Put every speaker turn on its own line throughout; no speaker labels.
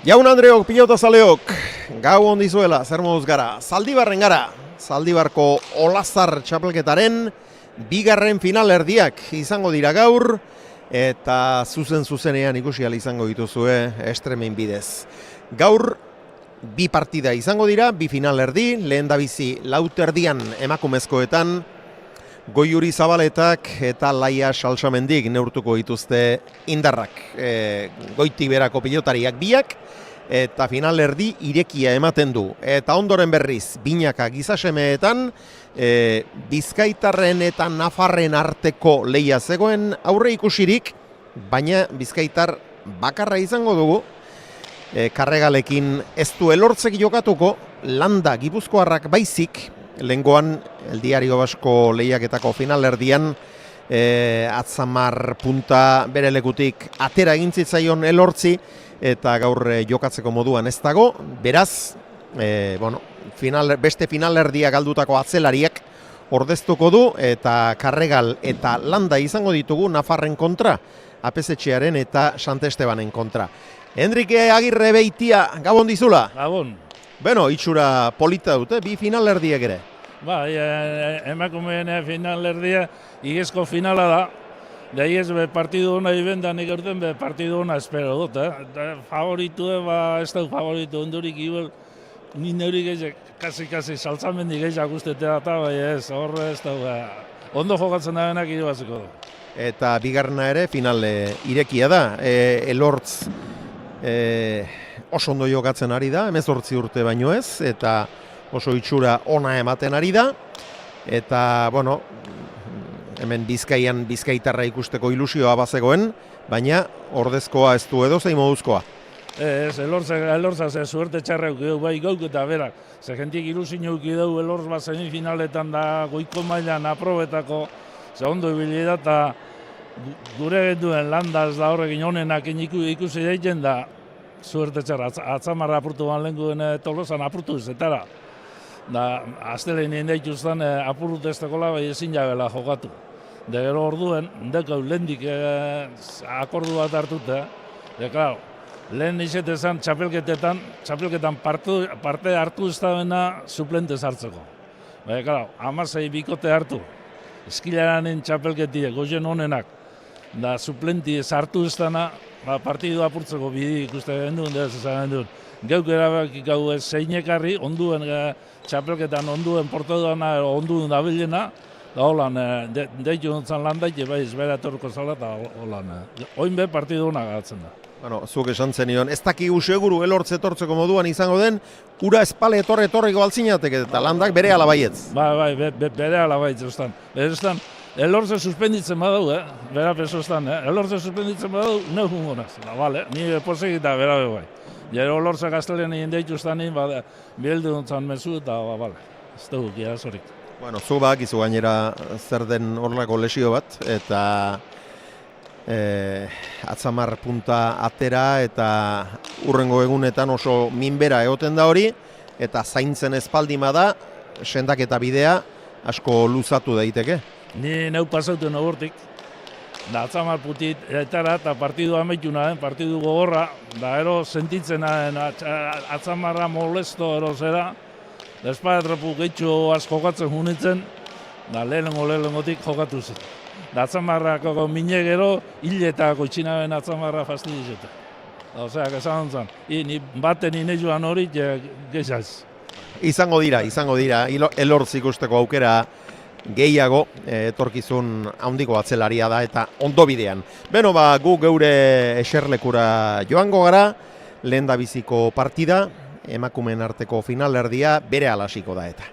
Jaun Andreok, pilota zaleok, gau ondizuela, zer moduz gara, Zaldibarren gara, Zaldibarko Olazar txapelketaren bigarren finalerdiak izango dira gaur, eta zuzenean ikusi ahal izango dituzue estremen bidez. Gaur bi partida izango dira, bi finalerdi, lehendabizi lauterdian emakumezkoetan, Goiuri Zabaletak eta Laia Salsamendik neurtuko dituzte indarrak. Goitik berako pilotariak biak, eta finalerdi irekia ematen du. Eta ondoren berriz, binaka gizasemeetan, Bizkaitarren eta Nafarren arteko lehia zegoen aurre ikusirik, baina Bizkaitar bakarra izango dugu. Karregalekin ez du elortzek jokatuko, Landa Gipuzkoarrak baizik, lehengoan El Diario Basko lehiaketako finalerdian Atzamar punta bere lekutik atera egin zitzaion elortzi eta gaur jokatzeko moduan ez dago. Beraz, beste finalerdia galdutako atzelariak ordeztuko du eta Karregal eta Landa izango ditugu Nafarren kontra, Apesetxearen eta Sant Estebanen kontra. Enrique Agirre Beitia, gabon dizula?
Gabon.
Beno, itxura polita dute, bi finalerdiak ere.
Emakumeen finalerdia igezko finala da. Da igez partidu hona ibendan ikerten partidu hona espero dut. Favoritu ez da favoritu ondurik ibel. Ni neurik kasi saltzamendik egizak ustetea eta bai ez, horre ez da. Ondo jokatzen da benak irabaziko du.
Eta bigarrena ere final irekia da. Elortz oso ondo jokatzen ari da, 18 urte baino ez, eta oso itxura ona ematen ari da. Eta, hemen Bizkaian Bizkaitarra ikusteko ilusioa bazegoen, baina ordezkoa ez du edo zein moduzkoa.
Ez, elortza ze suerte txarra eukideu, bai gauk eta berak. Ze jentik ilusio eukideu elortz bat semifinaletan da goiko mailan aprobetako, ze ondo ibili da, eta gure genduen Landaz da horrekin honenak ikusi daiten da suerte txarra. Atzamarra apurtu ban lehenguen Tolosan apurtu zetara. Da, aztelen nien daituztan apurut ez tekola bai ezin jabela jokatu. De gero orduen, dekau lehendik akordu bat hartute. Klar, lehen izetezan txapelketan parte hartu ez da bena suplentez hartzeko. Klar, 16 bikote hartu. Eskilaranen txapelketie, goien honenak. Da, suplenti ez hartu ez dana, partidu apurtzeko bidi ikuste gendun, ez esan gendun. Geuk erabakik gau zeinekarri, onduen txapelketan onduen portadana, onduen dabilena, da holan, deitu nontzan Landaite, bai izbera etorko zala, eta holan, oin be partidu hona garatzen da.
Zuk esan zenion, ez dakigu seguru elortze etortzeko moduan izango den, ura espale etorriko altzinatek, eta Landak bere alabaietz.
Bai, bere alabaietz ustan. Berestan, elortze suspenditzen badau, bera pesostan, elortze suspenditzen badau, neu jungonaz. Ni posegita bera bai. Jero elortze gaztelen egin deitu ustan egin, bieldu nontzan mesu, eta ez dugu gira zorik.
Zu bakizu gainera zer den horrelako lesio bat, eta Atzamar punta atera eta urrengo egunetan oso minbera egoten da hori, eta zaintzen espaldima da, sendaketa bidea asko luzatu daiteke.
Ni neu pasauten ogortik, da Atzamar putit etara eta partidu ametuna, partidu gogorra, da ero sentitzen Atzamarra molesto ero zera, da espadetrapu gehitxo asko jokatzen junitzen, da lehenengotik jokatu zen. Da Atzamarrako mine gero, hiletako itxinaben Atzamarra fastidizeta. Oseak esan ontzan, baten inejuan hori gehizaz.
Izango dira, elortz ikusteko aukera gehiago, etorkizun handiko atzelaria da eta ondo bidean. Beno, gu geure eserlekura joango gara, lehendabiziko partida, emakumeen arteko finalerdia bere alasiko da eta.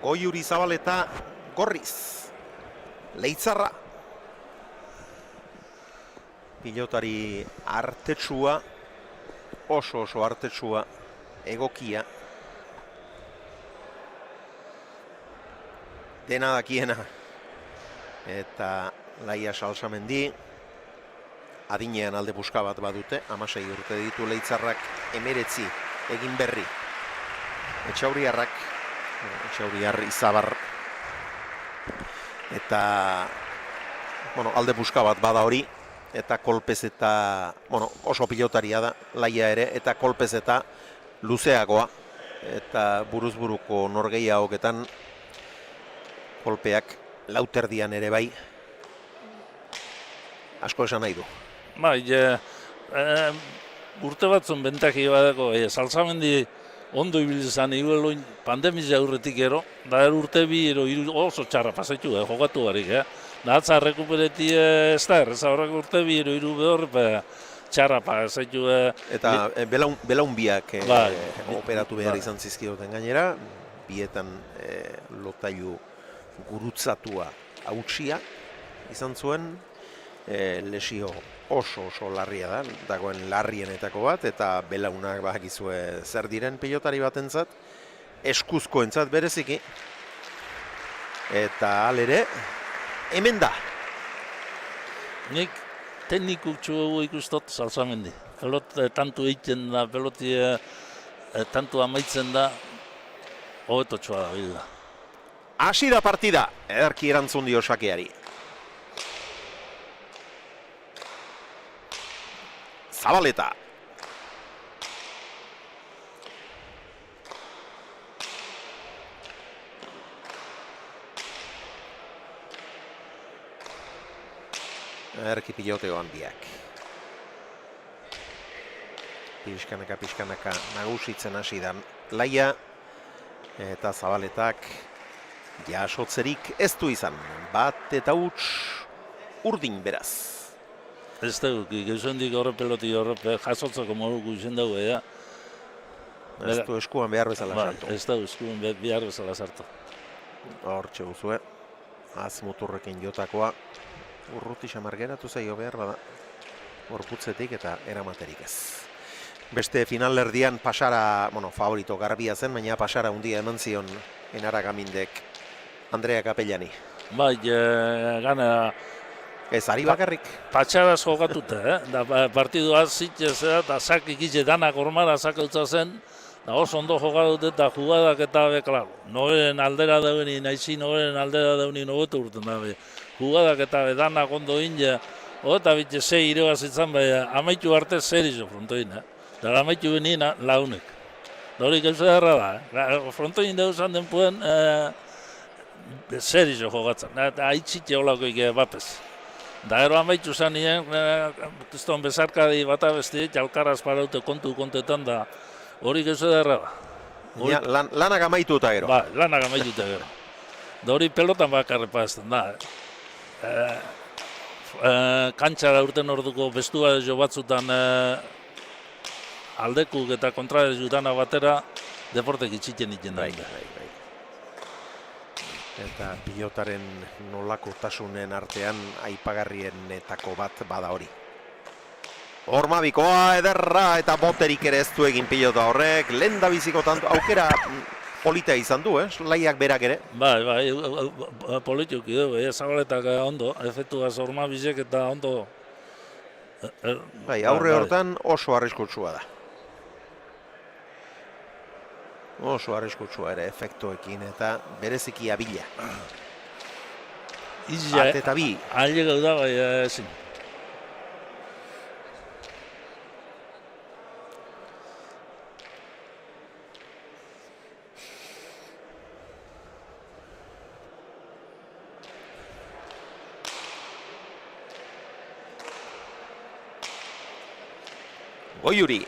Goiuri Zabaleta Gorriz, Leitzarra, pilotari artetsua, oso artetsua, egokia, dena dakiena, eta Laia Salsamendi, adinean alde buska bat badute, 16 urte ditu Leitzarrak, 19 egin berri, Etxauriarrak Xauriar Izabar. Eta, alde buska bat bada hori. Eta kolpez eta, oso pilotaria da, laia ere. Eta kolpez eta luzeagoa. Eta buruzburuko norgeia hoketan kolpeak lauterdian ere bai. Asko esan nahi du.
Bai, urte batzun bentaki badako, Salsamendi ondo ibili zan, igueloin pandemia aurretik ero, da urte bi ero oso txarra pasaitu, jokatu barik, Da atza rekupereti ez da, erreza horrek urte bi ero iru behor, txarra pasaitu.
Eta belaunbiak operatu behar izan zizkioten gainera, bietan lotailu gurutzatua hautsia izan zuen, lesio oso larria da, dagoen larrienetako bat, eta belaunak bakizue zer diren pilotari batentzat, eskuzkoentzat bereziki, eta alere, hemen da.
Nik teknikutxu ikustot Salsamendi. Pelot tantu egiten da, peloti tantu amaitzen da, hobetotxoa da bilda.
Hasi da partida, ederki erantzun dio sakeari. Zabaleta. Erki piloteo handiak. Pixkanaka nagusitzen hasi dan laia. Eta Zabaletak jasotzerik ez du izan. Bat eta huts urdin beraz.
Ez dugu, geuzendik horre peloti horre jasotzeko moduko izen dugu,
Ez du eskuan behar bezala sartu.
Ez dugu eskuan behar bezala sartu.
Hortxe guzue, azmuturrekin jotakoa, urruti xamar geratu zaio behar bada, gorputzetik eta eramaterik ez. Beste finalerdian pasara, favorito garbia zen, baina pasara hundia eman zion Enara Gamindek Andrea Capellani.
Bai, gana...
Ez, ari bakarrik.
Patxaraz jokatuta, da partidu azitzez, eta sakik itxe danak ormara zakautza zen, da oso ondo jokatut eta jugadak eta klaro. Noberen aldera dauni, nahizi noberen aldera dauni nobetu urten dabe. Jugadak eta danak ondo inja, eta bitxe zei irebazitzan, amaitu arte zer izo frontoin, da amaitu benien launek. Da hori gauza erra da, frontoin deuzan denpuen zer izo jokatzen, eta aitzitxe holako ike bapez. Da ero amaitu zan nien, kriston bezarkadi bat abesti, jalkaraz paraute kontetan da hori gauza erra da.
Lanak amaitu eta gero.
Ba, lanak amaitu eta gero. Da hori pelotan bakarre pazten da. Kantxara urten orduko bestua jo batzutan aldekuk eta kontrarez jutana batera deportek itxiten iten da.
Eta pilotaren nolakotasunen artean aipagarrienetako bat bada hori. Hormabikoa ederra eta boterik ere ez du egin pilota horrek, lenda biziko tanto, aukera polita izan du, laiak berak ere.
Bai, politiuki du, Zabaletak ondo, efektuaz Hormabizek eta ondo.
Bai, aurre hortan oso arriskutsua da. Oso arriskutsua ere efektuekin eta bereziki abila. Bat eta bi.
Aile gau da, bai, ezin.
Goiuri.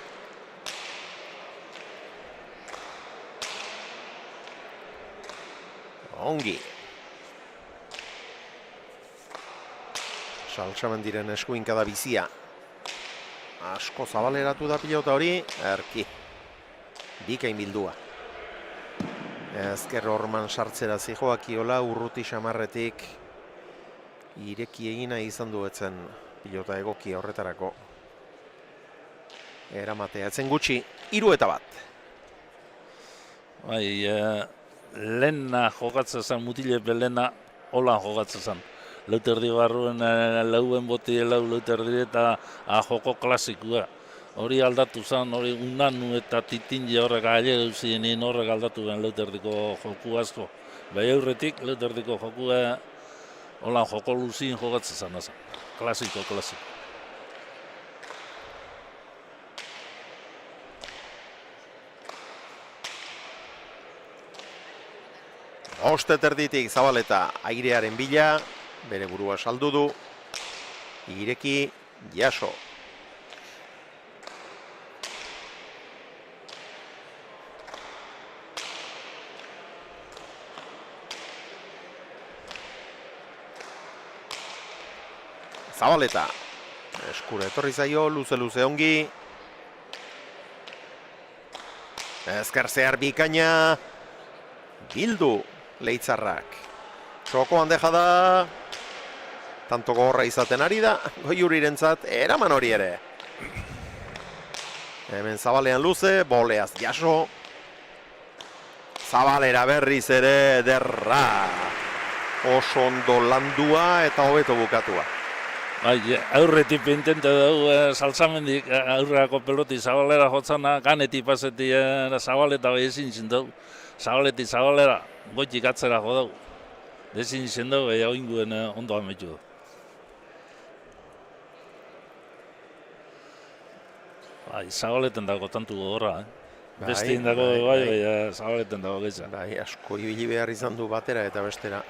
Ongi. Salsamendiren eskuinka da bizia. Asko zabaleratu da pilota hori, erki. Bikain bildua. Ezker Horman sartzera zijoakiola urruti xamarretik. Ireki egina izan duetzen pilota egoki horretarako. Eramatea etzen gutxi, 3-1.
Bai, lehena jokatzen zen, mutilepe lehena holan jokatzen zen. Lauterdi barruen lauen boti lau lauterdi eta joko klasikua. hori aldatu zen, hori Unanu eta Titinji horrek aile zienien horrek aldatu ben leuterdiko joku asko. Bai aurretik leuterdiko jokua holan joko luzin jogatzen zen azan. Klasiko.
Ostet erditik Zabaleta airearen bila, bere burua saldu du, ireki Jaso. Zabaleta, eskura etorri zaio, luze ongi. Ezker zehar bikaina, bildu Leitzarrak. Txoko handeja da, tanto gogorra izaten ari da, Goiurirentzat eraman hori ere. Hemen Zabalean luze, boleaz Jaso. Zabalera berriz ere derra. Oso ondo landua eta hobeto bukatua.
Bai, aurretik intente dugu saltzamendik aurreako peloti Zabalera jotzana, ganetik paseti Zabaleta bai ezin zindu. Zabalera, goitik atzera jo dugu. Ezin zindu, bai hau inguen ondo ametu du. Bai, Zabaleten dago tantu gogorra, Beste indako bai, Zabaleten dago getxa.
Bai, asko ibili behar izan du batera eta bestera.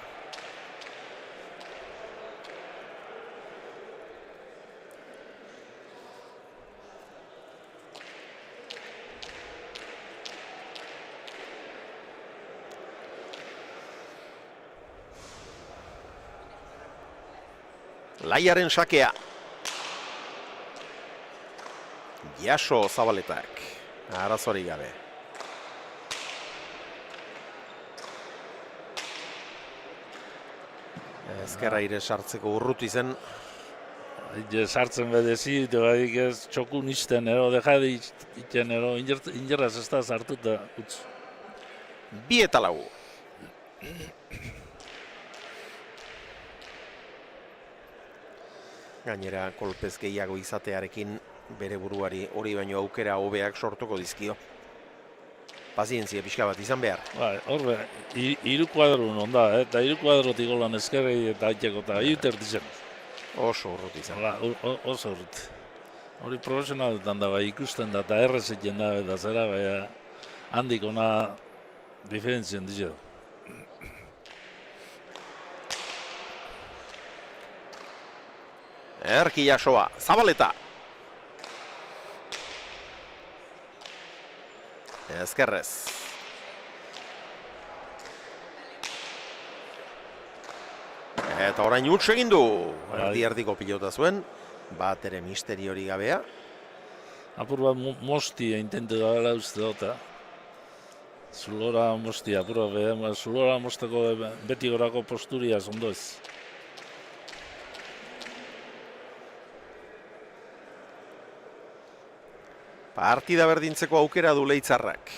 Laiaren sakea. Jaso Zabaletak. Arazorik gabe. Ezkerra ire sartzeko urruti zen.
Sartzen bedezi, badik ez txokun izten, deja iten, injerraz ez da sartuta utz.
2-4. Gainera, kolpez gehiago izatearekin bere buruari hori baino aukera hobeak sortuko dizkio. Pazientzia pixka bat izan behar.
Horre, hiru kuadrun onda, eta hiru kuadrotik golan ezkerrei eta aiteko eta hiuterti zen.
Oso urrut izan.
Oso urrut. Hori profesionaletan da, ikusten da, eta errezetzen da, eta zera, handik ona diferentzien dizu.
Erki Jasoa, Zabaleta. Ezkerrez. Eta orain huts egin du. Erdi-erdiko pilota zuen. Bat ere misteriori gabea.
Apur bat mostia intentu dela uste dota. Zulora mostia, apur bat, zulora mosteko beti gorako posturia zondo ez.
Partida berdintzeko aukera du Leitzarrak.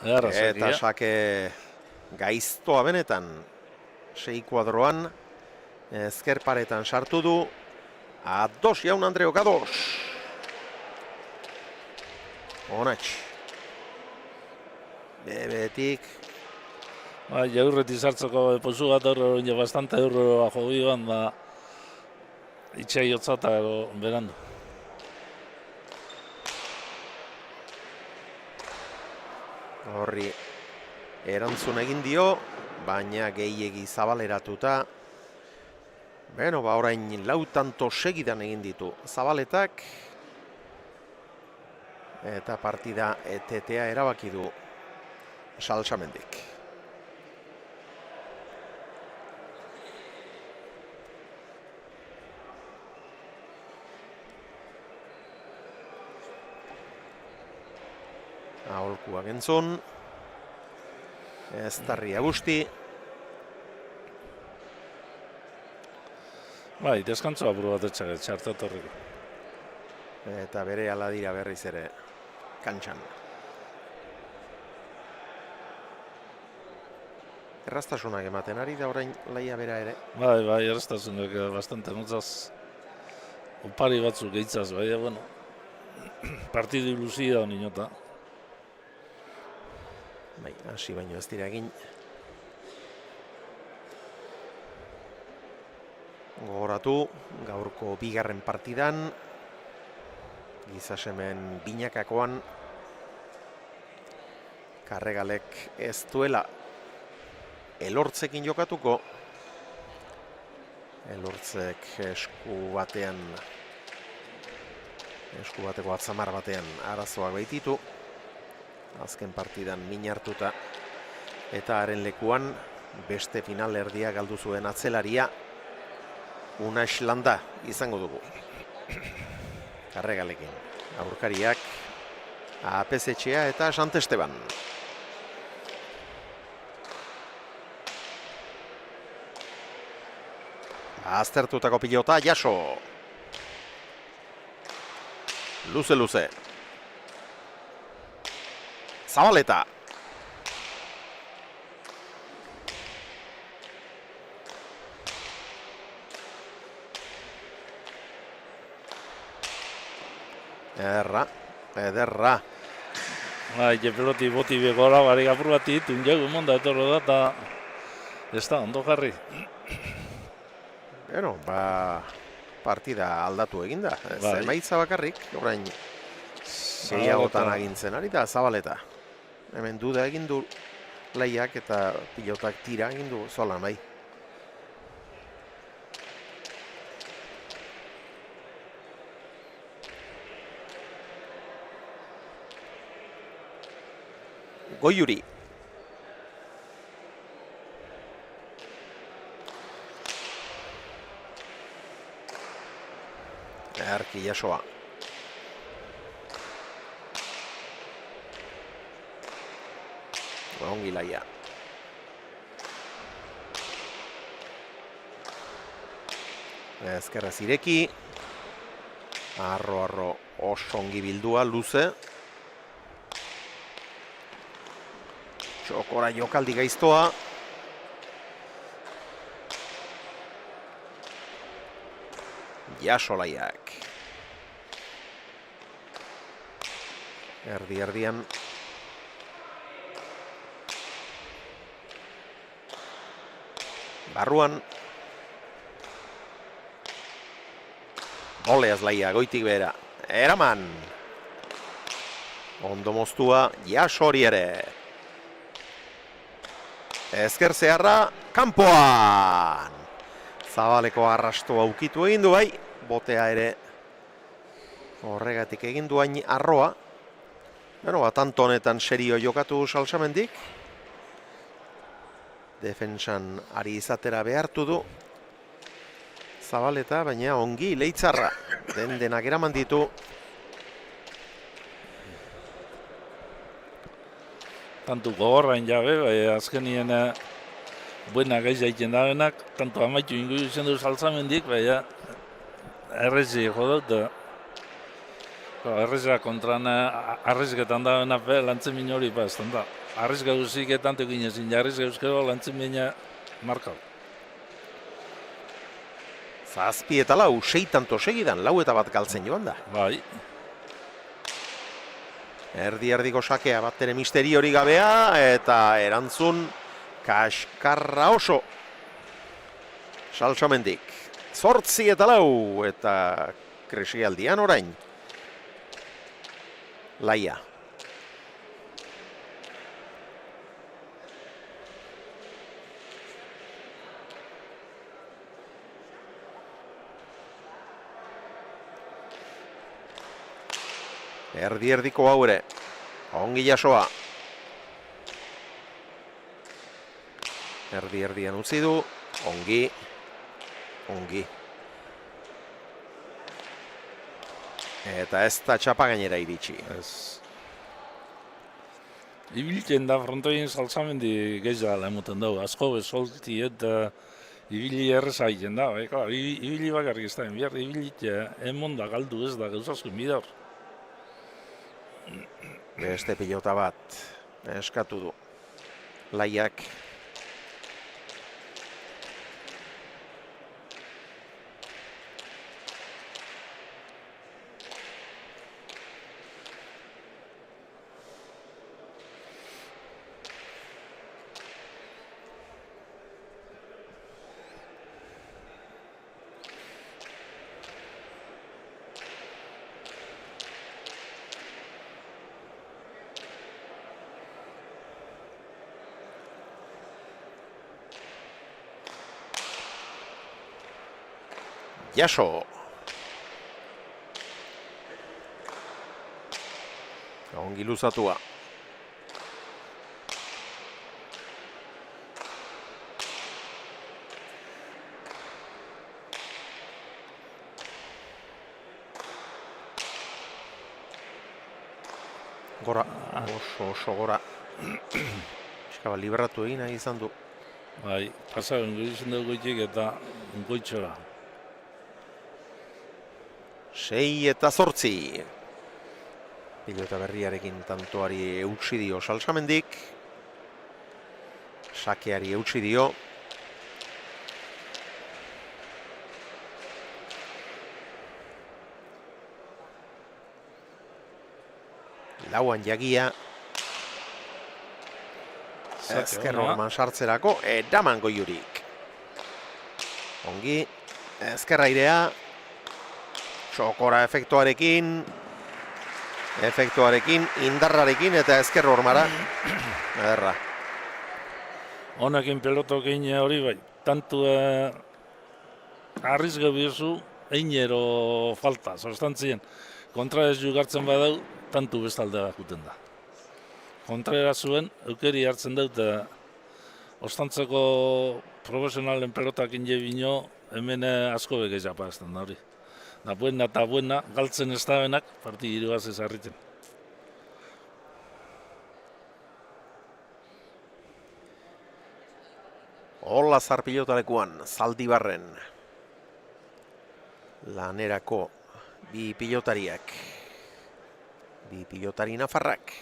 Eta sake gaiztoa benetan. 6 kuadroan. Ezker paretan sartu du. Ados jaun Andreok, ados. Onatx. Bebetik.
Jaurreti sartzeko pozu bat horre, bastante horre jogi ban, itxai hotzata berandu.
Horri erantzun egin dio, baina gehiegi zabaleratuta. Beno, orain lau tanto segidan egin ditu Zabaletak. Eta partida etetea erabaki du Salsamendik. Aholkuak entzun. Eztarri Agusti.
Bai, deskantzoa buru bat etxaget, txartatorriko.
Eta bere aladira berriz ere kantxan. erraztasunak ematen ari da orain laia bera ere.
Bai, erraztasunak bastante notzaz. Opari batzuk gehitzaz, bai, bueno. Partidu ilusia honi nota.
Bai, hasi baino ez dira egin. Gogoratu, gaurko bigarren partidan, Gizasemen binakakoan, Karregalek ez duela Elortzekin jokatuko. Elortzek esku bateko atzamar batean arazoak baititu. Azken partidan min hartuta. Eta haren lekuan beste finalerdia galdu zuen atzelaria Unax Landa izango dugu. Karregalekin. Aurkariak APZ-etxea eta Sant Esteban. Aztertutako pilota, Jaso. Luze. Zabaleta. Ederra.
Peloti boti begora, barik apur bat ditun jagu monda etorro da, eta ez da, ondo jarri.
Bueno, partida aldatu eginda. Emaitza bakarrik, orain gehiagotan agintzen ari da, Zabaleta. Hemen duda egin du lehiak eta pilotak tira egin du zolan bai. Goiuri. Erki Jasoa. Ongi laia. Ezkerrez ireki. Arro oso ongi bildua, luze. Txokora jokaldi gaiztoa. Jaso laiak. Erdian. Barruan. Goleaz laia, goitik behera. Eraman. Ondo moztua, Jasori ere. Ezker zeharra, kanpoan! Zabaleko arrastoa ukitu egin du bai, botea ere horregatik egin duain arroa. Beno, tanto honetan serio jokatu Salsamendik. Defentsan ari izatera behartu du Zabaleta, baina ongi Leitzarra. Denak eraman ditu.
Tantu gogorrain jabe, azkenien buena gaiz egiten dabenak, tanto amaitu ingo izan du Salsamendik, baina errezi jodot, errezera kontran arrizketan dabenak lantzen min hori ez da. Arrizka guzik tanto egin ezin, arrizka euskero lantzen mina markau.
Zazpi eta lau, 6 tanto segidan, 4 eta 1 galtzen joan da.
Bai.
Erdiko sakea bat ere misteri hori gabea, eta erantzun kaskarra oso. Salsamendik. 8 eta 4, eta kresialdian orain. Laia. Erdiko hau ere. Ongi Jasoa. Erdian utzi du. Ongi. Eta ez da txapa gainera iritsi.
Ibiltzen da frontoien Salsamendi gehiago emoten dugu. Asko bezolti eta ibili erreza egiten da. Ibili bakarrik ez da. Ibili emonda galdu ez da gauzazko midor.
Beste pilota bat eskatu du. Laiak Jaso. Ongi luzatua. Gora, oso gora. Eskaba, liberatu egin nahi izan du.
Bai, pasaren gurizen dugu goitik eta goitxora.
6-8. Pilota berriarekin tantoari eutsi dio Salsamendik. Sakeari eutsi dio. Lauan Jagia. Ezker orman sartzerako, edaman Goiurik. Ongi, ezker airea. Txokora efektuarekin, indarrarekin eta ezker ormara. Ederra.
Honekin pelotokin hori bai, tantu arrizge biozu, einero falta, zostantzien. Kontra ez jugartzen badau, tantu bestalde bakuten da. Kontrera zuen, eukeri hartzen dut, ostantzeko profesionalen pelotakin jebino, hemen asko beke japazten da hori. Da buena eta buena, galtzen ez da benak, parti iruaz ez harriten.
Olazar pilotalekuan, Zaldibarren. Lanerako bi pilotariak. Bi pilotari nafarrak.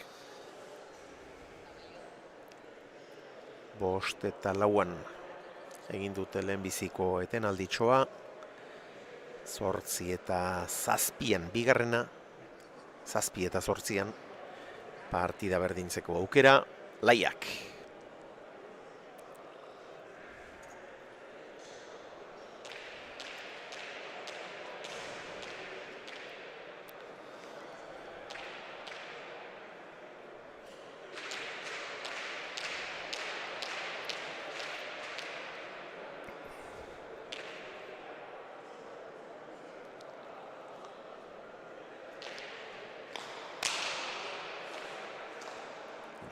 5-4 egin dute lehenbiziko etenalditxoa. 8-7 bigarrena. 7-8 partida berdintzeko aukera. Laiak.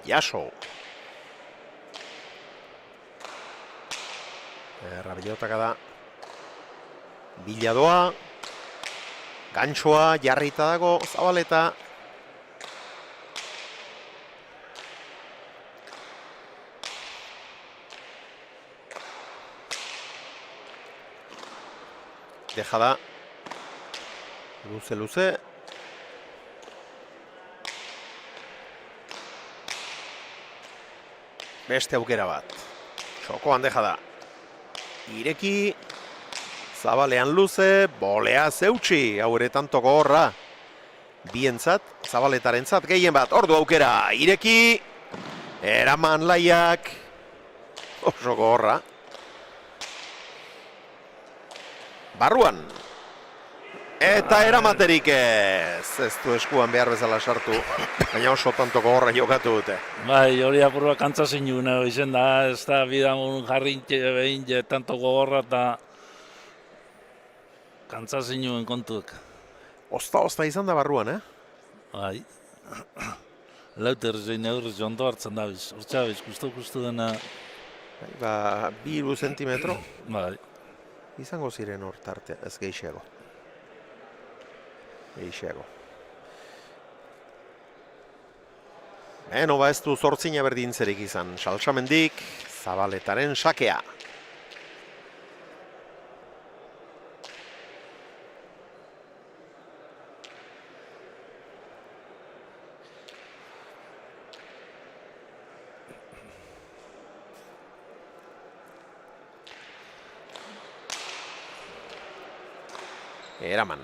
Jaso. Errabilotaka da. Biladoa. Gantxoa jarrita dago Zabaleta. Deja da. Luze. Beste aukera bat. Txokoan deja da. Ireki. Zabalean luze. Bolea zeutsi. Hau ere tanto gogorra. Bientzat. Zabaletarentzat gehien bat. Ordu aukera. Ireki. Eraman Laiak. Oso gogorra. Barruan. Eta eramaterik ez. Ez du eskuan behar bezala sartu. Baina oso tanto gogorra jokatu dute.
Bai, hori apurua kantzazin juna izen da, ez da bidamun jarrintxe behin tanto gogorra eta kantzazin juen kontuak.
Osta izan da barruan,
Bai. Lauter zein eurrez jondo hartzen da biz. Hortxabiz, kustu dena.
Ba, 2 zentimetro.
Bai.
Izango ziren hor tarte, ez gehiago. Beno, ba ez du 8 berdintzerik izan. Salsamendik, Zabaletaren sakea. Eraman.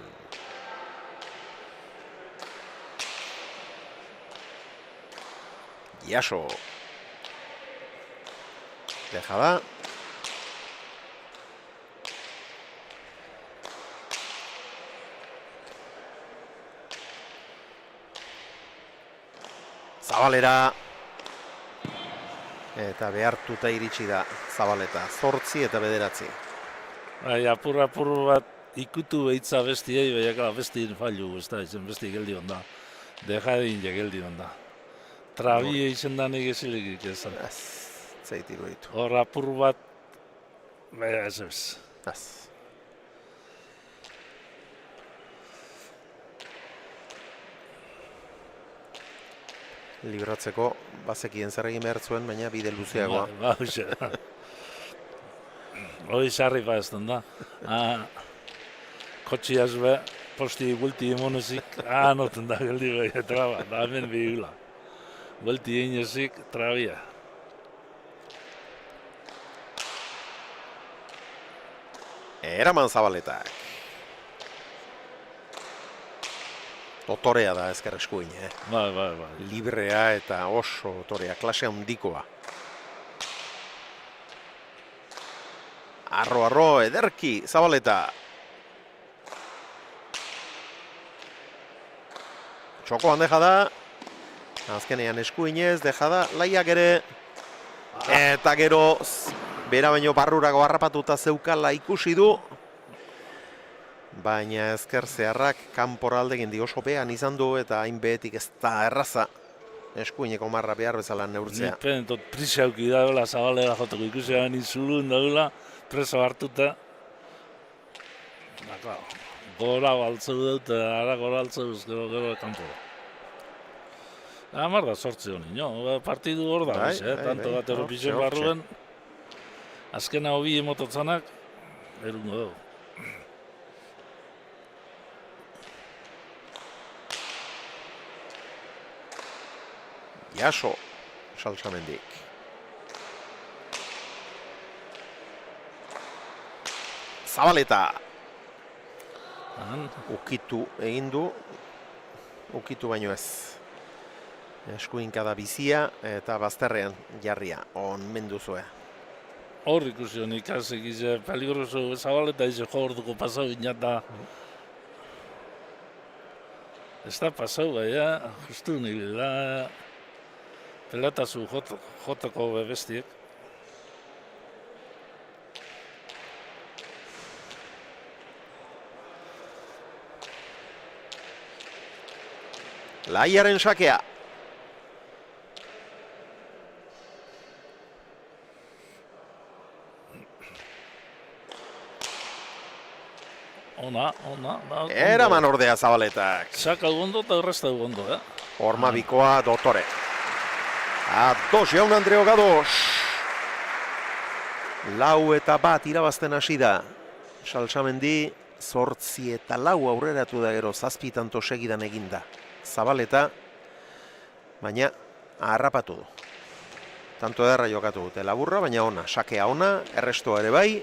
Jaso. Deja da. Zabalera. Eta behartuta iritsi da Zabaleta. 8 eta 9.
Bai, apur bat ikutu behitza bestiei, behiak bestien fallu, ez da, izen besti geldi onda. Deja egin geldi onda. Trabie izen da nik ezilegik ezan.
Zaitiru ditu.
Hor apur bat, beha ez.
Libratzeko bazekien zer egin behar zuen, baina bide luzeagoa.
Ba, hoxe. Hoi sarri pa ez da. Kotxiaz be, posti gulti emonezik, noten da geldi behi traba, da hemen bihula. Gulti einezik, trabia.
Eraman Zabaletak. Torea da ezker eskuin,
Bai.
Librea eta oso torea, klase handikoa. Arro, ederki, Zabaleta. Txokoan deja da. Azkenean eskuinez, deja da, laiak ere. Eta gero, bera baino barrurago harrapatuta zeukala ikusi du. Baina ezker zeharrak kanporaldegin di oso behan izan du eta hain behetik ez da erraza. Eskuineko marra behar bezala neurtzea.
Nipen, tot prisa auki dagoela Zabalera joteko ikusi gani zulun dagoela, preso hartuta. Gora baltzeu dut, ara gora baltzeu gero kanpora. Amar da sortze honi, partidu hor da, tanto bat erropizien barruen. Azkena hobi emototzanak, erungo dugu.
Jaso, Salsamendik. Zabaleta. Ukitu egin du. Ukitu baino ez. Eskuinka da bizia eta bazterrean jarria. On menduzue.
Hor ikusi honi ikasek ize peligroso Zabaleta ize jorduko pasau inata. Ez da pasau baina, justu nire da. Pelatazu jotako bestiek.
Laiaren sakea.
Ona.
Eraman ordea Zabaletak.
Saka gondo eta erresta gondo,
Horma bikoa Dotore. Ados, jaun Andreo Gados. 4-1 irabazten hasi da. Salsamendi 8-4 aurreratu da gero 7 tanto segidan eginda. Zabaleta, baina harrapatu du. Tanto ederra jokatu dute laburra, baina ona, sakea ona, errestoa ere bai.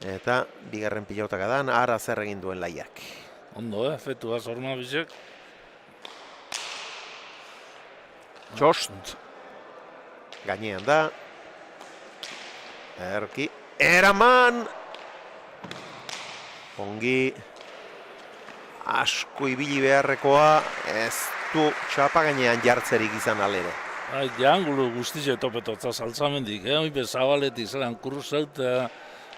Eta bigarren pilautak adan, ara zer egin duen laiak.
Ondo, efetu azorma bizek.
Txost. Gainean da. Erki. Eraman! Ongi. Asko ibili beharrekoa. Ez du txapa gainean jartzerik izan alere.
Angulu guztize topetotza Salsamendik, Oipe Zabaletik zelan kursaut,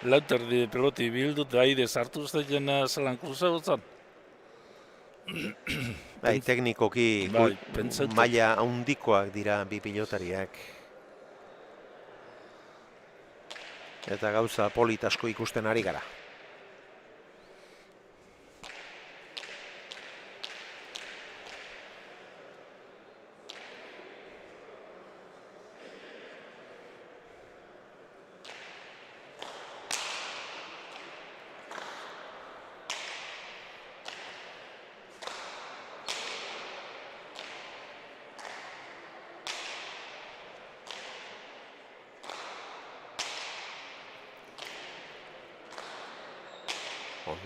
lauterdi peloti bildut, aire sartu zaitzen zelan kursautzan.
Bai, teknikoki maila handikoak dira bi pilotariak. Eta gauza polit asko ikusten ari gara.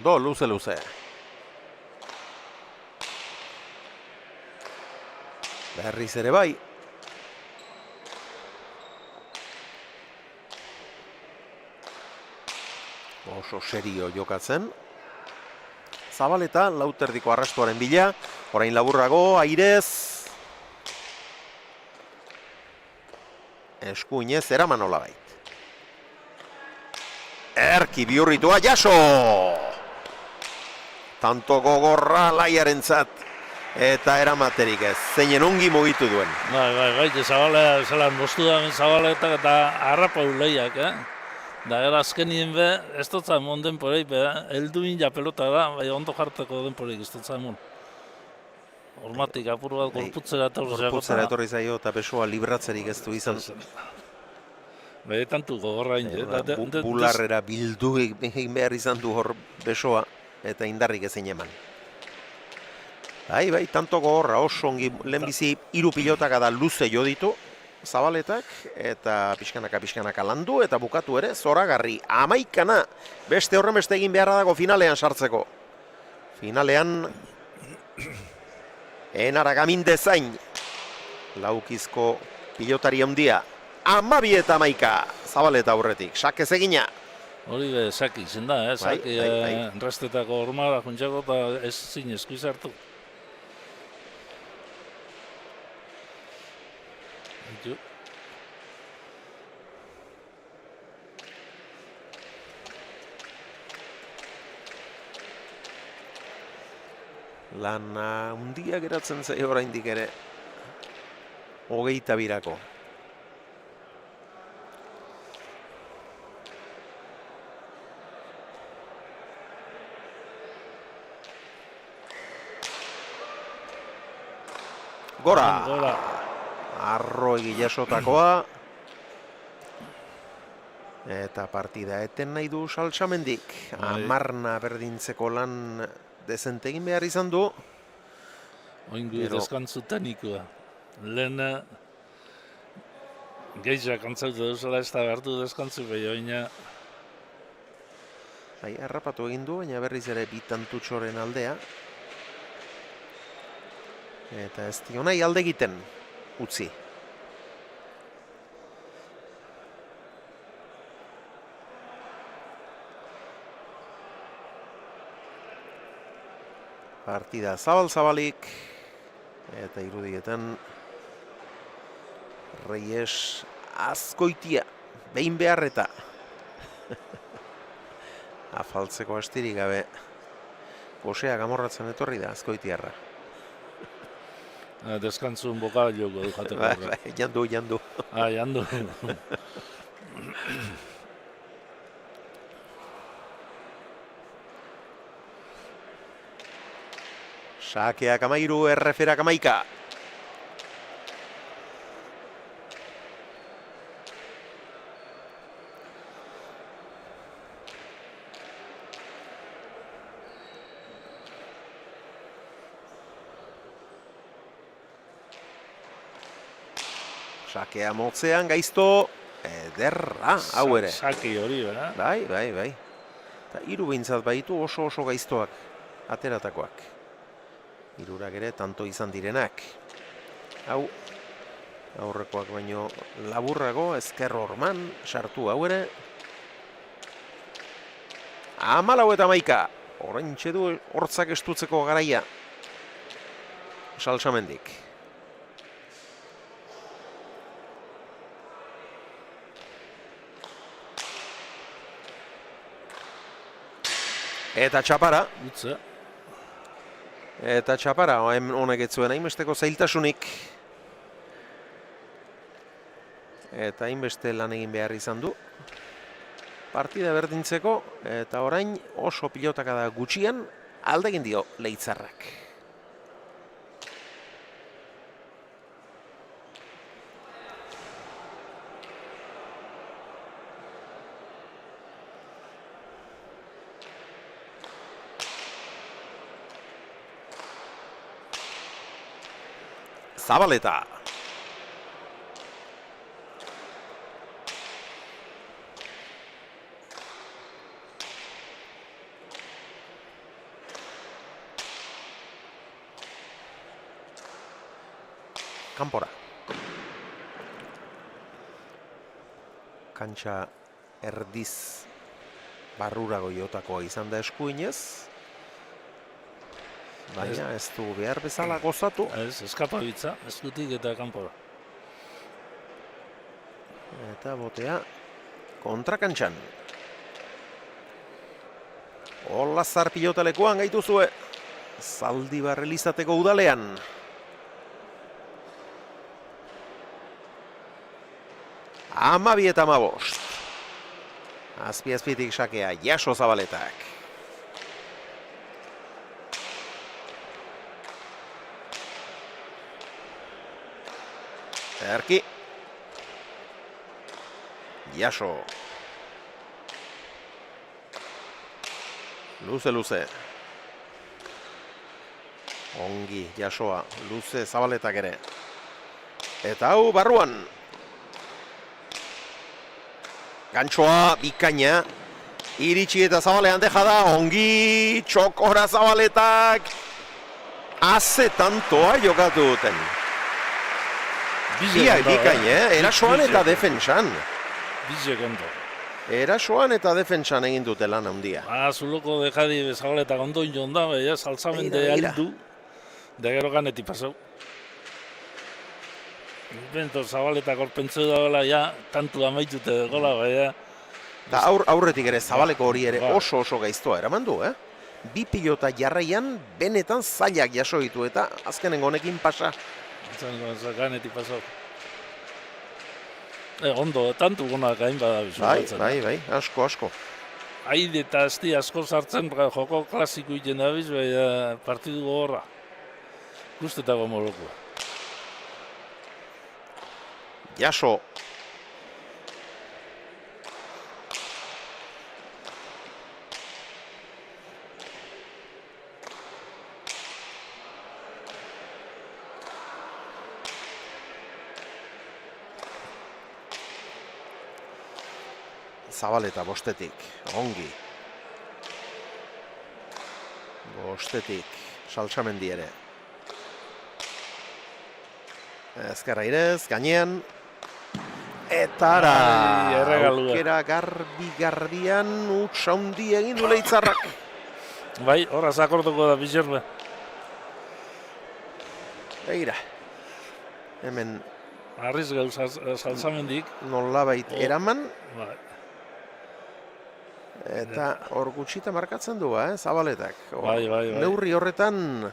Ondo, luze. Berriz ere bai. Oso serio jokatzen. Zabaleta, lauterdiko arrastuaren bila. Orain laburrago, airez. Eskuinez eraman olabait. Erki bihurritua jaso! Tanto gogorra laiarentzat eta eramaterik ez. Zeinen ongi mugitu duen.
Bai, Zabalea, zelan mostu da Zabaletak eta harrapau lehiak, Da gara azkenien be, ez dut zaimon denporeik, helduin ja pelota da, bai ondo jarteko denporeik ez dut zaimon. Hormatik apur bat gorputzera etorri zaio.
Gorputzera etorri zaio eta besoa libratzerik ez du izan.
Bai, tantu gogorra inde.
Bularrera bildu egin behar izan du hor besoa eta indarrik ezin eman. Bai, tanto gogorra oso ongi lehenbizi 3 pilotaka da luze jo ditu Zabaletak eta pixkanaka landu eta bukatu ere zoragarri 11 beste horren beste egin beharra dago finalean sartzeko. Finalean Enara Gamindezain laukizko pilotari handia 12 eta 11 Zabaleta aurretik, sakez egina.
Hori be, saki izen da, saki restetako hormara juntxako eta ez zinezko izartu.
Lana hundia geratzen zaio oraindik ere 22 Gora! Arro egilasotakoa. Eta partida eten nahi du Saltsamendik. Amarna berdintzeko lan dezente egin behar izan du.
Oingu deskantzu teknikoa. Lehen gehiak antzautu duzela ez da behartu deskantzu behioina.
Harrapatu egin du, baina berriz ere bitantutxoren aldea. Eta ez dio nahi alde egiten utzi. Partida zabalik eta irudietan Reyes Azkoitia behin beharreta afaltzeko astirik gabe posea gamorratzen etorri da Azkoitiarra.
Deskantzun boka joko du jateko.
Jandu.
Jandu.
Sakeak 13, erreferak 11. Sakea motzean gaizto ederra, hau ere.
Saki hori, bera?
Bai. Eta 3 behintzat baitu oso gaiztoak, ateratakoak. 3 ere tanto izan direnak. Hau, aurrekoak baino laburrago, ezker horman, sartu hau ere. 14 eta 11. Oraintxe du hortzak estutzeko garaia. Saltsamendik. Eta txapara. Eta txapara, honek ez zuen hainbesteko zailtasunik. Eta hainbeste lan egin behar izan du. Partida berdintzeko, eta orain oso pilotaka da gutxian, aldegin dio Leitzarrak. Zabaleta. Kanpora. Kantxa erdiz barrurago jotakoa izan da eskuinez. Baina ez du behar bezala gozatu.
Ez, eskapabitza, eskutik eta kanpora.
Eta botea kontrakantxan. Olazar pilotalekuan gaituzue. Zaldibar Elizateko udalean. Amabi eta 15. Azpi-azpitik sakea, Jaso Zabaletak. Erki. Jaso. Luze. Ongi, Jasoa. Luze Zabaletak ere. Eta hau, barruan. Gantxoa, bikaina. Iritsi eta Zabalean deja da. Ongi, txokora Zabaletak. Haze tantoa jokatu duten. Biak bikaina, erasoan eta defentsan.
Bizek ondo.
Erasoan eta defentsan egin dute lan handia.
Zuloko dejadi Zabaletak ondo inon da, saltzamente aldu. Da gero ganetik pasau. Bento Zabaletak orpentzu da ja, tantu amaitute gola, baina.
Da aurretik ere Zabaleko hori ere oso gaiztoa eraman du, Bi pilota jarraian benetan zailak jaso ditu eta azkenengo honekin pasa.
Ganetik pasau. Ondo, tantu gonak hain badabizu.
Bai, asko.
Haide eta esti asko sartzen joko klasiko iten dabiz, baina partidu gogorra. Guztetako molokua.
Jaso. Zabaleta bostetik, ongi. Bostetik, Saltsamendi ere. Ezkerra irez, gainean. Eta ara, aukera garbian utxaundi egin du Leitzarrak.
Bai, horaz akortuko da bizerbe.
Begira, hemen
Arriz gau Saltsamendik.
nolabait eraman.
Bai.
Eta hor gutxita markatzen du, Zabaletak.
Bai.
Neurri horretan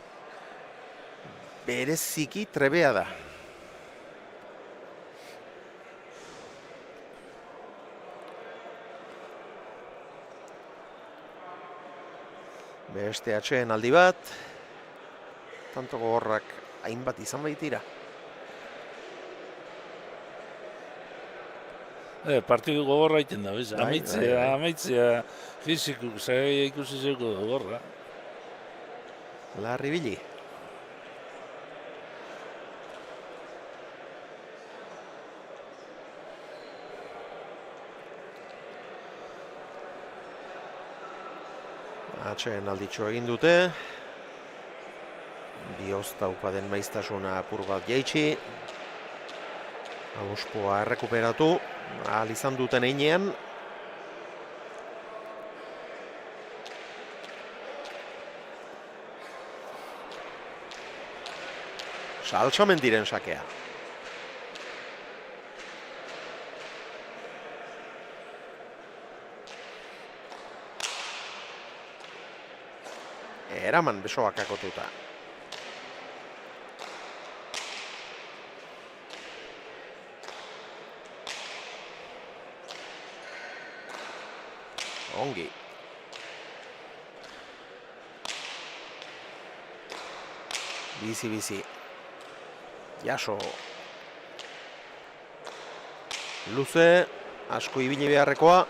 bereziki trebea da. Beste atxeen aldi bat. Tanto gogorrak hainbat izan baitira.
Partidu gogorra iten da, bez? Amaitzea fizikuk, zai ikusi zeuko gogorra.
Larri bili. Atxeen alditxo egin dute. Biozta upaden maiztasuna apur bat jaitsi. Aguspoa errekuperatu. Ahal izan duten einean. Saltsamendiren sakea. Eraman besoak akotuta. Ongi. Bizi. Jaso. Luze, asko ibili beharrekoa.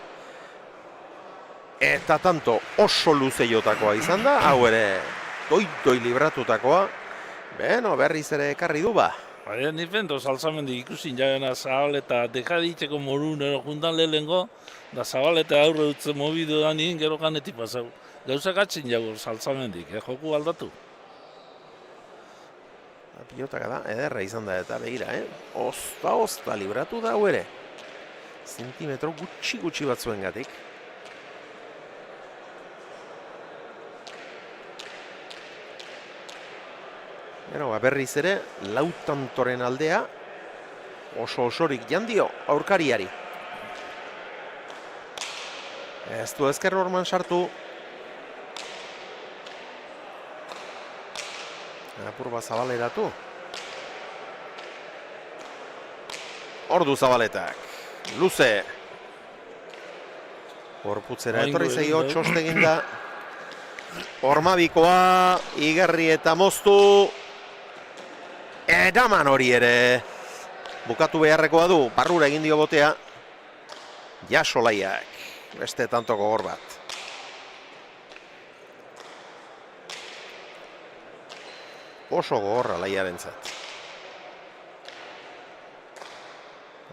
Eta tanto oso luze jotakoa izan da, hau ere doi libratutakoa. Beno, berriz ere ekarri du ba.
Baina nifendo Saltsamendi ikusin jagena Zabaleta dekaditzeko morun juntan lehengo, da Zabaleta aurre dutzen mobidu da nien gero ganetik pasau. Gauzak atzin jago Saltsamendik, joku aldatu.
Pilotaka da, ederra izan da eta begira, Osta libratu da hau ere. Zentimetro gutxi batzuen gatik. Berriz ere, Lautantoren aldea osorik jandio aurkariari. Ez du ezker horman sartu. Apur bat zabaleratu. Ordu zabaletak. Luze. Gorputzera etorri zaio txostegin da. Ormabikoa, Igarri eta moztu. Eraman hori ere. Bukatu beharrekoa du, barrura egin dio botea. Jasolaiak. Beste tanto gogor bat. Oso gogorra laiarentzat.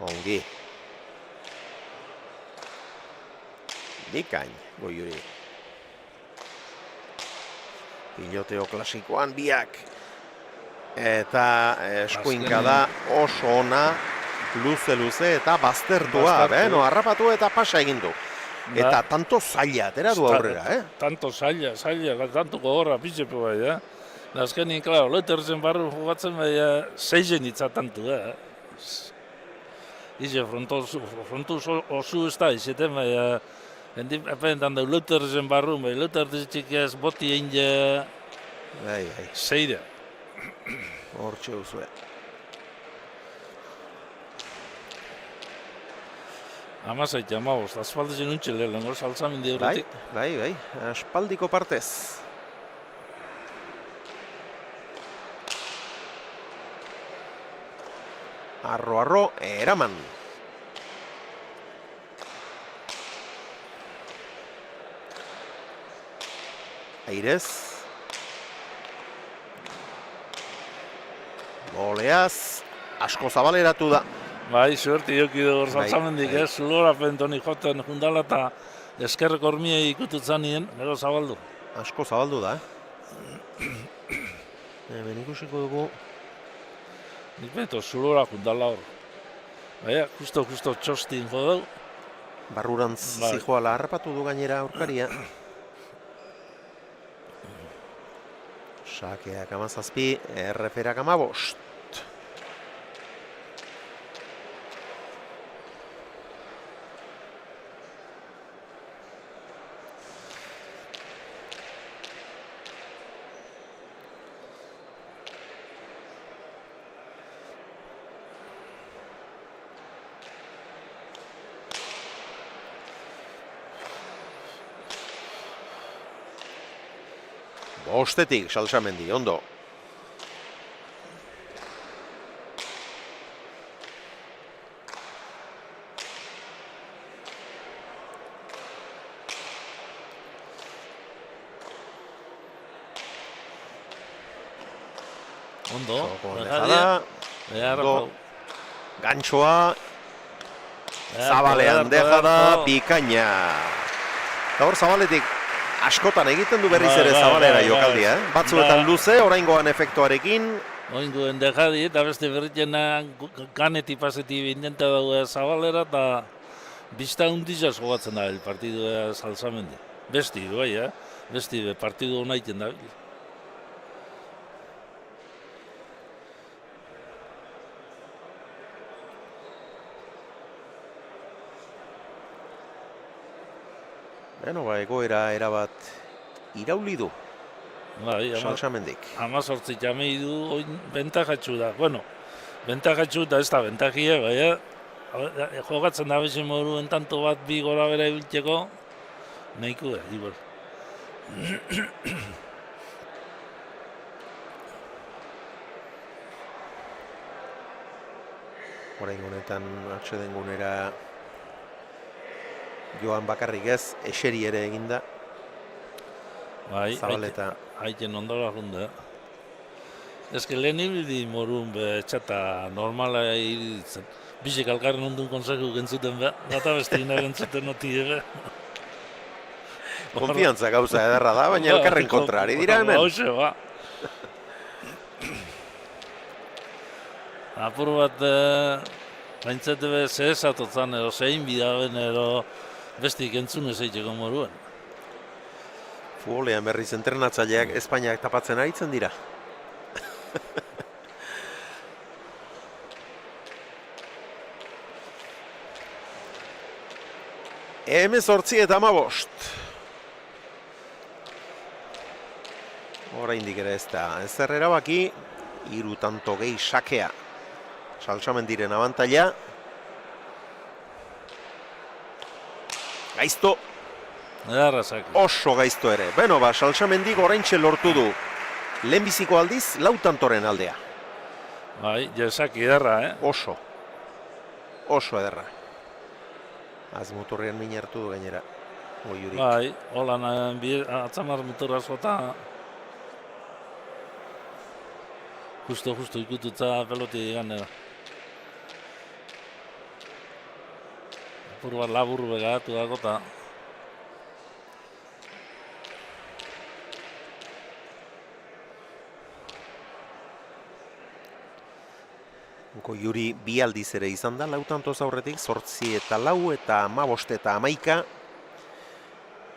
Ongi. Bikain, Goiuri. Piloteo klasikoan biak. Eta eskuinka da oso ona, luze eta baztertua. Beno, harrapatu eta pasa egin du. Eta tanto zaila, atera du aurrera,
Tanto zaila, tanto gogorra pitzepe bai, Azkenin, klaro, Leutersen barru jugatzen bai, zeizen itzatantu, Ize, frontu osu ez da, izeten bai, apentan da Leutersen barru, bai, Leutersen txikiaz boti egin zeire.
Hortxe duzue.
Amazaitea, amabost, asfaltezen untxele, lengo saltzamendi horretik.
Bai, aspaldiko partez. Arro, eraman. Airez. Goleaz, asko zabaleratu da.
Bai, suerti joki dugu saltzamendik, zulora pentoni joten jundala eta eskerreko hormiei ikututzen nien, gero zabaldu.
Asko zabaldu da, Ben ikusiko dugu.
Nik beto, zulora jundala hor. Baina, justo txostin jodau.
Barrurantz zijoala harrapatu du gainera aurkaria. Sakeak 17, erreferak 15. Bostetik, Salsamendi, ondo.
Ondo,
Gantxoa, Zabalean dejada, bikaina. Eta hor Zabaletik askotan egiten du berriz ere Zabalera jokaldia, Batzuetan luze, oraingoan efektuarekin.
Oraingoen dejadi eta beste berritena ganeti paseti intenta dago Zabalera eta bizta hundizaz jogatzen da partidua Salsamendi. Besti du, besti partidu hona iten da.
Beno, egoera erabat irauli du. Salsamendik.
18 jamei du, oin bentajatxu da. Bueno, bentajatxu da ez da bentajia, jogatzen da bezin moduen tanto bat bi gora bera ibiltzeko, nahiko da, Ibor.
Orain honetan atsedengunera joan bakarrik ez, eseri ere eginda. Zabaleta.
Haiten ondora junda. Ez que lehen ibildi morun txata normala iriditzen. Bizek alkarren ondun konseju gentzuten gata bestina gentzuten noti ere.
Konfiantza gauza ederra da, baina elkarren kontra ari dira hemen.
Hauxe, Apur bat, baintzete be zehesatotzan edo zein bidaben edo bestik entzunez eiteko moruen.
Futbolean berriz entrenatzaileak Espainiak tapatzen aritzen dira. Hemezortzi eta 15. Oraindik ere ez da. Ezer erabaki, 3 tanto gehi sakea. Salsamendiren abantaila. Gaizto. Oso gaizto ere. Beno, Salsamendik oraintxe lortu du. Lehenbiziko aldiz, 4 tantoren aldea.
Bai, jesak ederra,
Oso. Oso ederra. Azmuturrean min hartu du gainera. Goiurik.
Bai, holan atzamar muturra zota. Justo ikututza peloti ganera. Apur bat labur begatu dago eta
Goiuri bi aldiz ere izan da, 4 tantoz aurretik, 8 eta 4 eta 15 eta 11.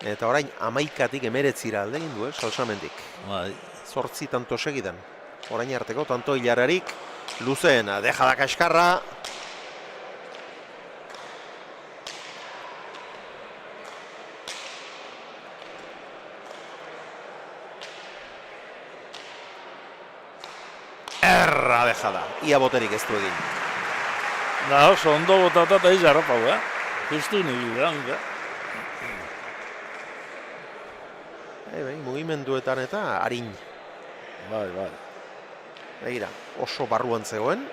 Eta orain 11tik 19 alde egin du, Salsamendik.
bai.
8 tanto segidan. Orain arteko tanto hilararik, luzeena, deja da kaskarra. Erra dejada, ia boterik ez du egin.
Da, oso ondo botata eta izarra pau, Justu nibide,
Mugimenduetan eta harin.
Bai.
Begira, oso barruan zegoen.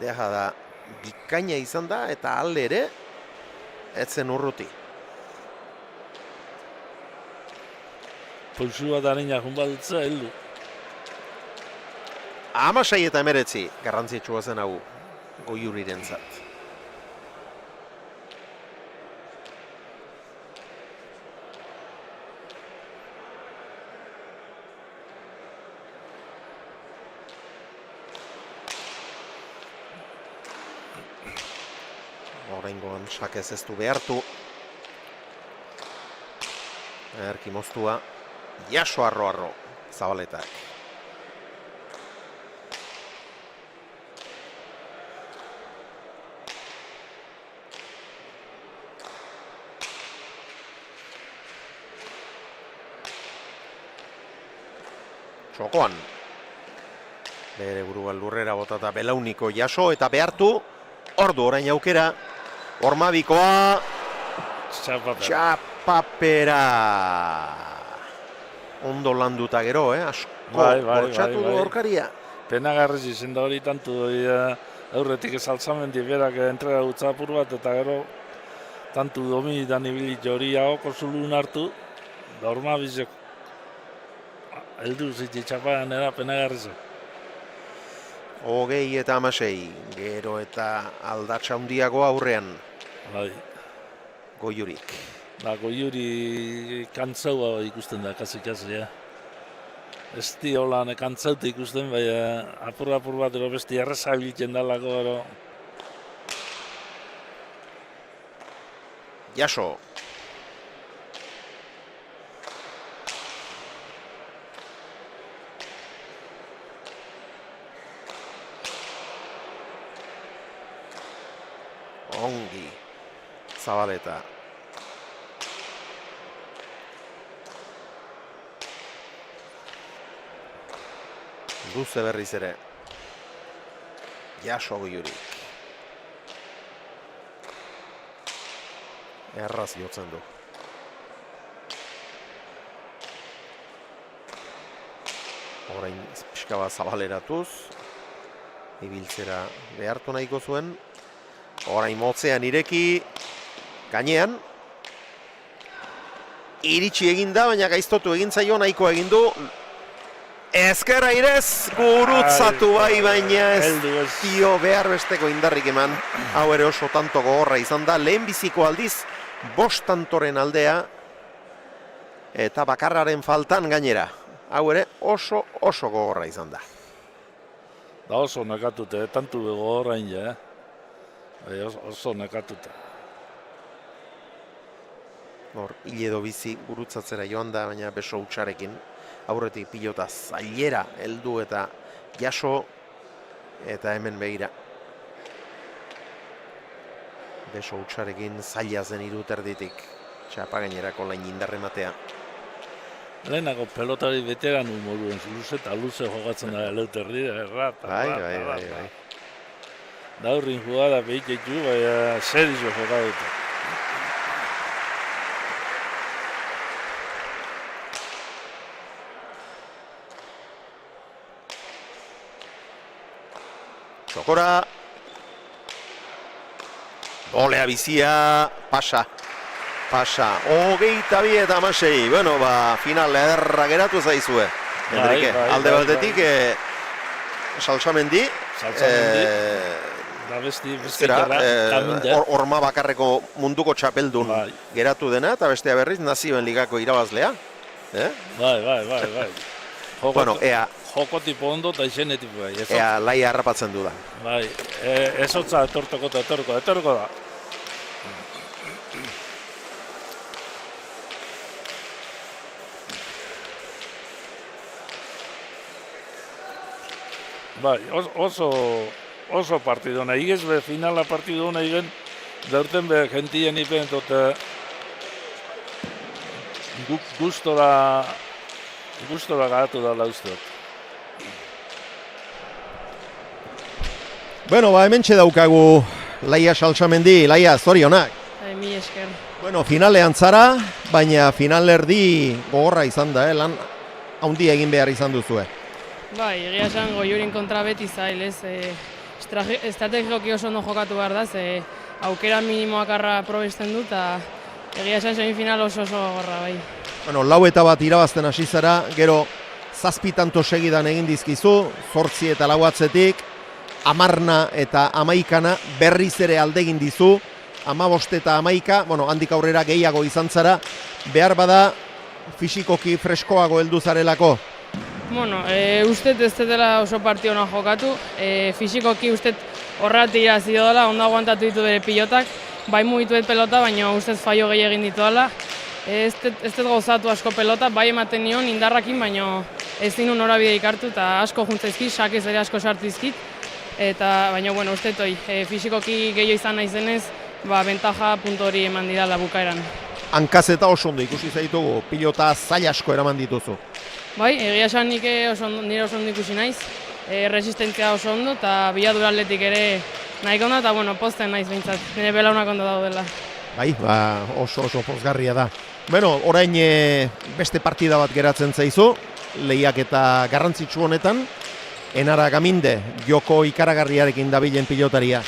Deja da, bikaina izan da eta alde ere, etzen urruti.
Pulsu bat harina junbadutza heldu.
16 eta 19, garrantzitsua zen hau Goiurirentzat. Oraingoan sakez ez du behartu. Erki moztua, jaso arro, Zabaletak. Txokoan. Bere burua lurrera botata belauniko jaso eta behartu. Ordu orain aukera. Ormabikoa. Txapapera. Ondo landuta gero, asko. Bortxatu du aurkaria.
Penagarriz izen da hori tantu aurretik Salsamendi berak entrega gutza apur bat eta gero tantu dominitan ibilit hori hauko zulun hartu. Da Ormabizek heldu ziti txapagan era Penagarrizek.
20 eta 16, gero eta aldatxa handiago aurrean.
Bai.
Goiurik.
Goiuri kantzaua ikusten da, kasi, Ez di holan kantzauta ikusten, bai apur bat ero besti erreza biltzen dalako ero.
Jaso. Ongi, Zabaleta. Luze berriz ere. Jaso Goiurik. Erraz jotzen du. Orain pixka bat zabaleratuz. Ibiltzera behartu nahiko zuen. Orain motzean ireki, gainean. Iritsi egin da, baina gaiztotu egin zaio, nahiko egin du. Ezkerra irez, gurutzatu bai, baina ez dio behar besteko indarrik eman. Hau ere oso tanto gogorra izan da, lehenbiziko aldiz, 5 tantoren aldea. Eta bakarraren faltan gainera. Hau ere oso gogorra izan da.
Da oso nekatute, tantu gogorra inja, oso nekatuta.
Hor, hile edo bizi gurutzatzera joan da, baina beso hutsarekin. Aurretik pilota zailera heldu eta jaso. Eta hemen begira. Beso hutsarekin zaila zen 3 erditik. Txapa gainerako lain indarrematea.
Lehenako pelotari veteranu moduen, luze eta luze jokatzen da Eleuterri, errat.
Bai.
Daurrin jugada behitetu, baina serio jokatuta.
Txokora. Olea bizia, pasa. 22 eta 16. Bueno, final ederra geratu zaizue. Enrique, alde batetik Salsamendi.
Da besti
horma bakarreko munduko txapeldun geratu dena, eta bestea berriz Nazioen Ligako irabazlea.
Bai.
Bueno, ea.
Joko tipo ondo eta izene tipo bai.
Ea laia harrapatzen du da.
Bai, ezotza etorko da. Bai, oso partidu nahi egez, finala partidu nahi gen, daurten be gentien ipen tote gustora gatu da lauztot.
Bueno, hementxe daukagu Laia Salsamendi, Laia, zorionak.
Mi esker.
Bueno, finalean zara, baina finalerdi gogorra izan da, lan handia egin behar izan duzue.
Bai, egia esan Goiurin kontra beti zail, ez? Estrategikoki oso ondo jokatu behar da, aukera minimoak arra probesten du, eta egia esan semifinal oso gogorra, bai.
Bueno, 4-1 irabazten hasi zara, gero 7 tanto segidan egin dizkizu, 8 eta 4 atzetik, 10 eta 11 berriz ere aldegin dizu, 15 eta 11, bueno, handik aurrera gehiago izan zara, behar bada fisikoki freskoago heldu zarelako.
Bueno, ustet ez dela oso partio hona jokatu, fisikoki ustet horretik irazi dela, ondo aguantatu ditu bere pilotak, bai mugituet pelota, baina ustet faio gehi egin ditu dela. Ez dut gozatu asko pelota, bai ematen nion indarrakin, baina ez dinu norabide ikartu eta asko juntzaizkit, sakez ere asko sartizkit. Baina, bueno, uste toi, fisikoki gehiago izan naizenez, bentaja puntu hori eman didala bukaeran.
Hankaz eta oso ondo ikusi zaitugu, pilota zail asko eraman dituzu.
Bai, egia esan nire oso ondo ikusi naiz, resistentzia oso ondo eta biladura atletik ere nahiko ondo eta, bueno, posten naiz behintzat, nire belaunak ondo daudela.
Bai, oso pozgarria da. Bueno, orain beste partida bat geratzen zaizu, lehiak eta garrantzitsu honetan, Enara Gaminde, joko ikaragarriarekin dabilen pilotaria.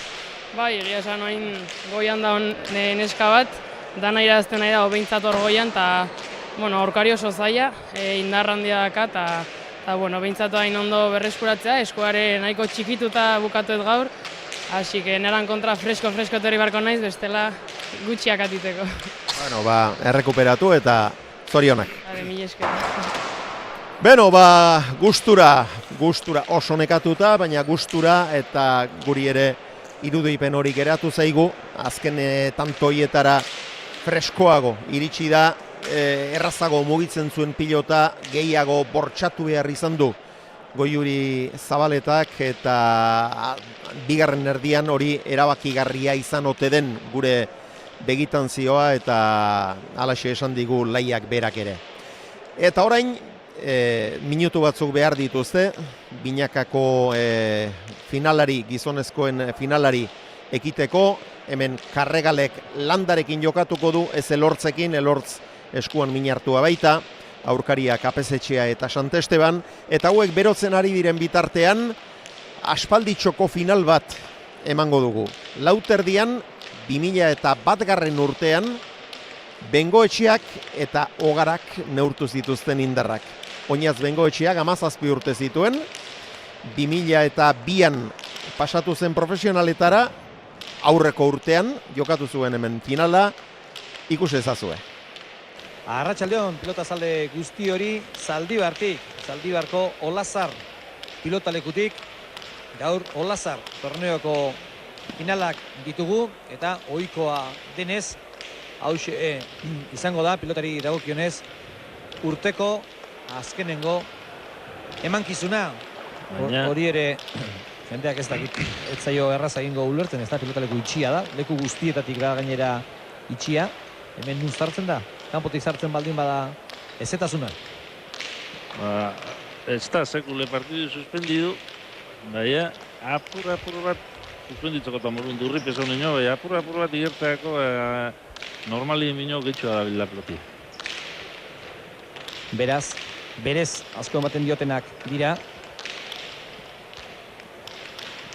Bai, egia esan orain goian da neska bat, dana irazten nahi da, behintzat hor goian, eta bueno, aurkari oso zaila, indar handia daka, eta bueno, behintzat hain ondo berreskuratzea, eskuare nahiko txikituta bukatuet gaur, hasi que neran kontra fresko etorri barko naiz, bestela gutxiak atiteko.
Bueno, errekuperatu eta zorionak.
Mila esker.
Beno, gustura oso nekatuta, baina gustura eta guri ere irudipen hori geratu zaigu, azken tantoietara freskoago iritsi da, errazago mugitzen zuen pilota, gehiago bortxatu behar izan du Goiuri Zabaletak, eta bigarren erdian hori erabakigarria izan ote den gure begitan zioa, eta halaxe esan digu Laiak berak ere. Eta orain, minutu batzuk behar dituzte, binakako finalari, gizonezkoen finalari ekiteko, hemen Karregalek Landarekin jokatuko du, ez Elortzekin, Elortz eskuan minartua baita, aurkaria Kapezetxea eta Santesteban, eta hauek berotzen ari diren bitartean, aspalditxoko final bat emango dugu. Lauterdian, 2001 urtean, Bengoetxeak eta Ogarak neurtuz dituzten indarrak. Oinaz Bengoetxeak 17 urte zituen, 2002an pasatu zen profesionaletara, aurreko urtean jokatu zuen hemen finala, ikus ezazue.
Arratsaldeon, pilota zalde guzti hori Zaldibartik, Zaldibarko Olazar pilotalekutik, gaur Olazar torneoko finalak ditugu eta ohikoa denez, hauxe izango da pilotari dagokionez urteko azkenengo emankizuna. Hori ere jendeak ez dakit, ez zaio erraza egingo ulertzen, ez da pilotaleku itxia da, leku guztietatik da gainera itxia. Hemen nun zartzen da, kanpotik zartzen baldin bada ezetasuna.
Ez da sekule partidu suspendidu, baina apur bat suspenditzeko eta morun durri peso nino, baina apur bat igerteako normalien bino gehitxua da bila peloti.
Beraz, berez asko ematen diotenak dira.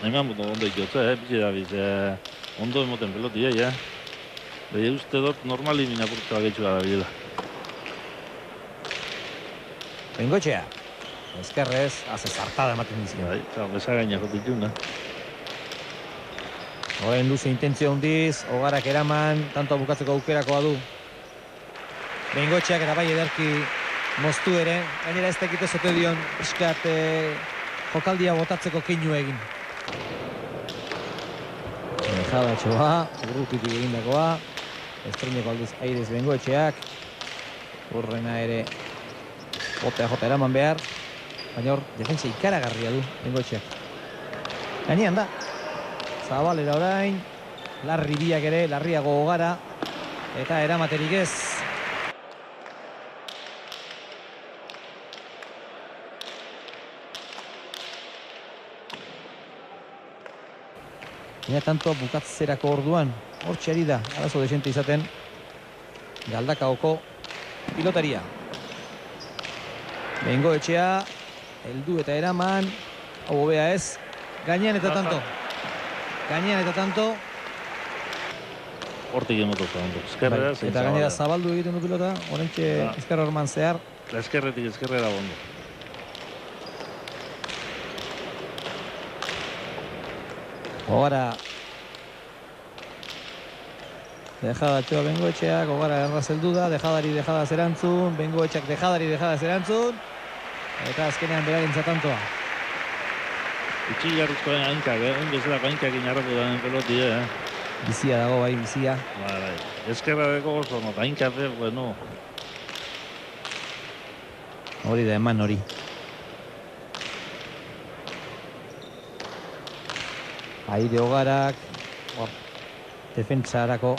Hemen boto ondo ikotza, bizi da biz, ondo emoten peloti, ja. Baina uste dut normalien bina apurtza gehitxua da bila.
Bengoetxea, ezkerrez, haze zartada ematen dizio.
Bai, eta bezagaina jotituna.
Horrein luze intentzio hundiz, Ogarak eraman, tanto bukatzeko aukerakoa du. Bengoetxeak eta bai ederki moztu ere, gainera ez tekite zote dion piskat jokaldia botatzeko keinu egin. Jadatxoa, urrutitik egindakoa, estreineko aldiz airez Bengoetxeak, urrena ere botea jota eraman behar, baina hor defentsa ikaragarria du Bengoetxeak. Gainean da, Zabalera orain, larri biak ere, larriago Ogara, eta eramaterik ez. Baina tanto bukatzerako orduan, hor txari da, arazo desente izaten, Galdakaoko pilotaria. Bengoetxea, heldu eta eraman, hau hobea ez, gainean eta tanto. Gainean eta tanto.
Hortik emotoza ondo. Ezkerrera, zein
eta gainera zabaldu egiten du pilota, horrentxe ezkerra orman zehar.
Ezkerretik ezkerrera ondo.
Ogara dejada txoa Bengoetxeak, Ogara errazeldu da, dejadari dejadaz erantzun, Bengoetxeak dejadari dejadaz erantzun, eta azkenean beraren tantoa.
Itxi jarrizkoen hainkak, bezalako hainkak inarrapu daren peloti,
Bizia dago bai, bizia.
Bai, ezkerra deko gozo, no, hainkape, bueno.
Hori da eman hori. Aide Ogarak, defentsarako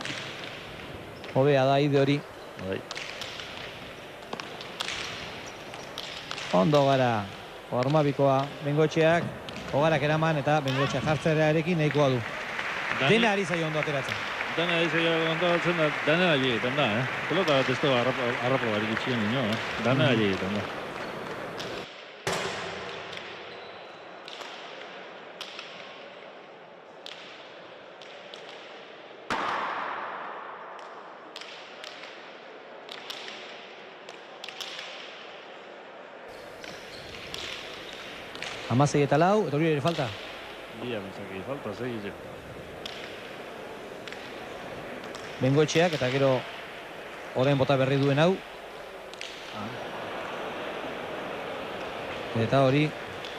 hobea da aide hori.
Bai.
Ondo Ogara, Ormabikoa, Bengoetxeak, Ogarak eraman eta Bengoetxeak jartzearekin nahikoa du. Dena ari zaio ondo ateratzen.
Dena ari zaio ondo ateratzen da, dena ari egiten da, Pelota bat ez da harrapo barik itxien nino, Dena ari egiten da.
Hamasei eta lau, eta hori ere falta.
Bia, bizaki, falta, segize.
Bengoetxeak eta gero orain bota berri duen hau. Eta hori,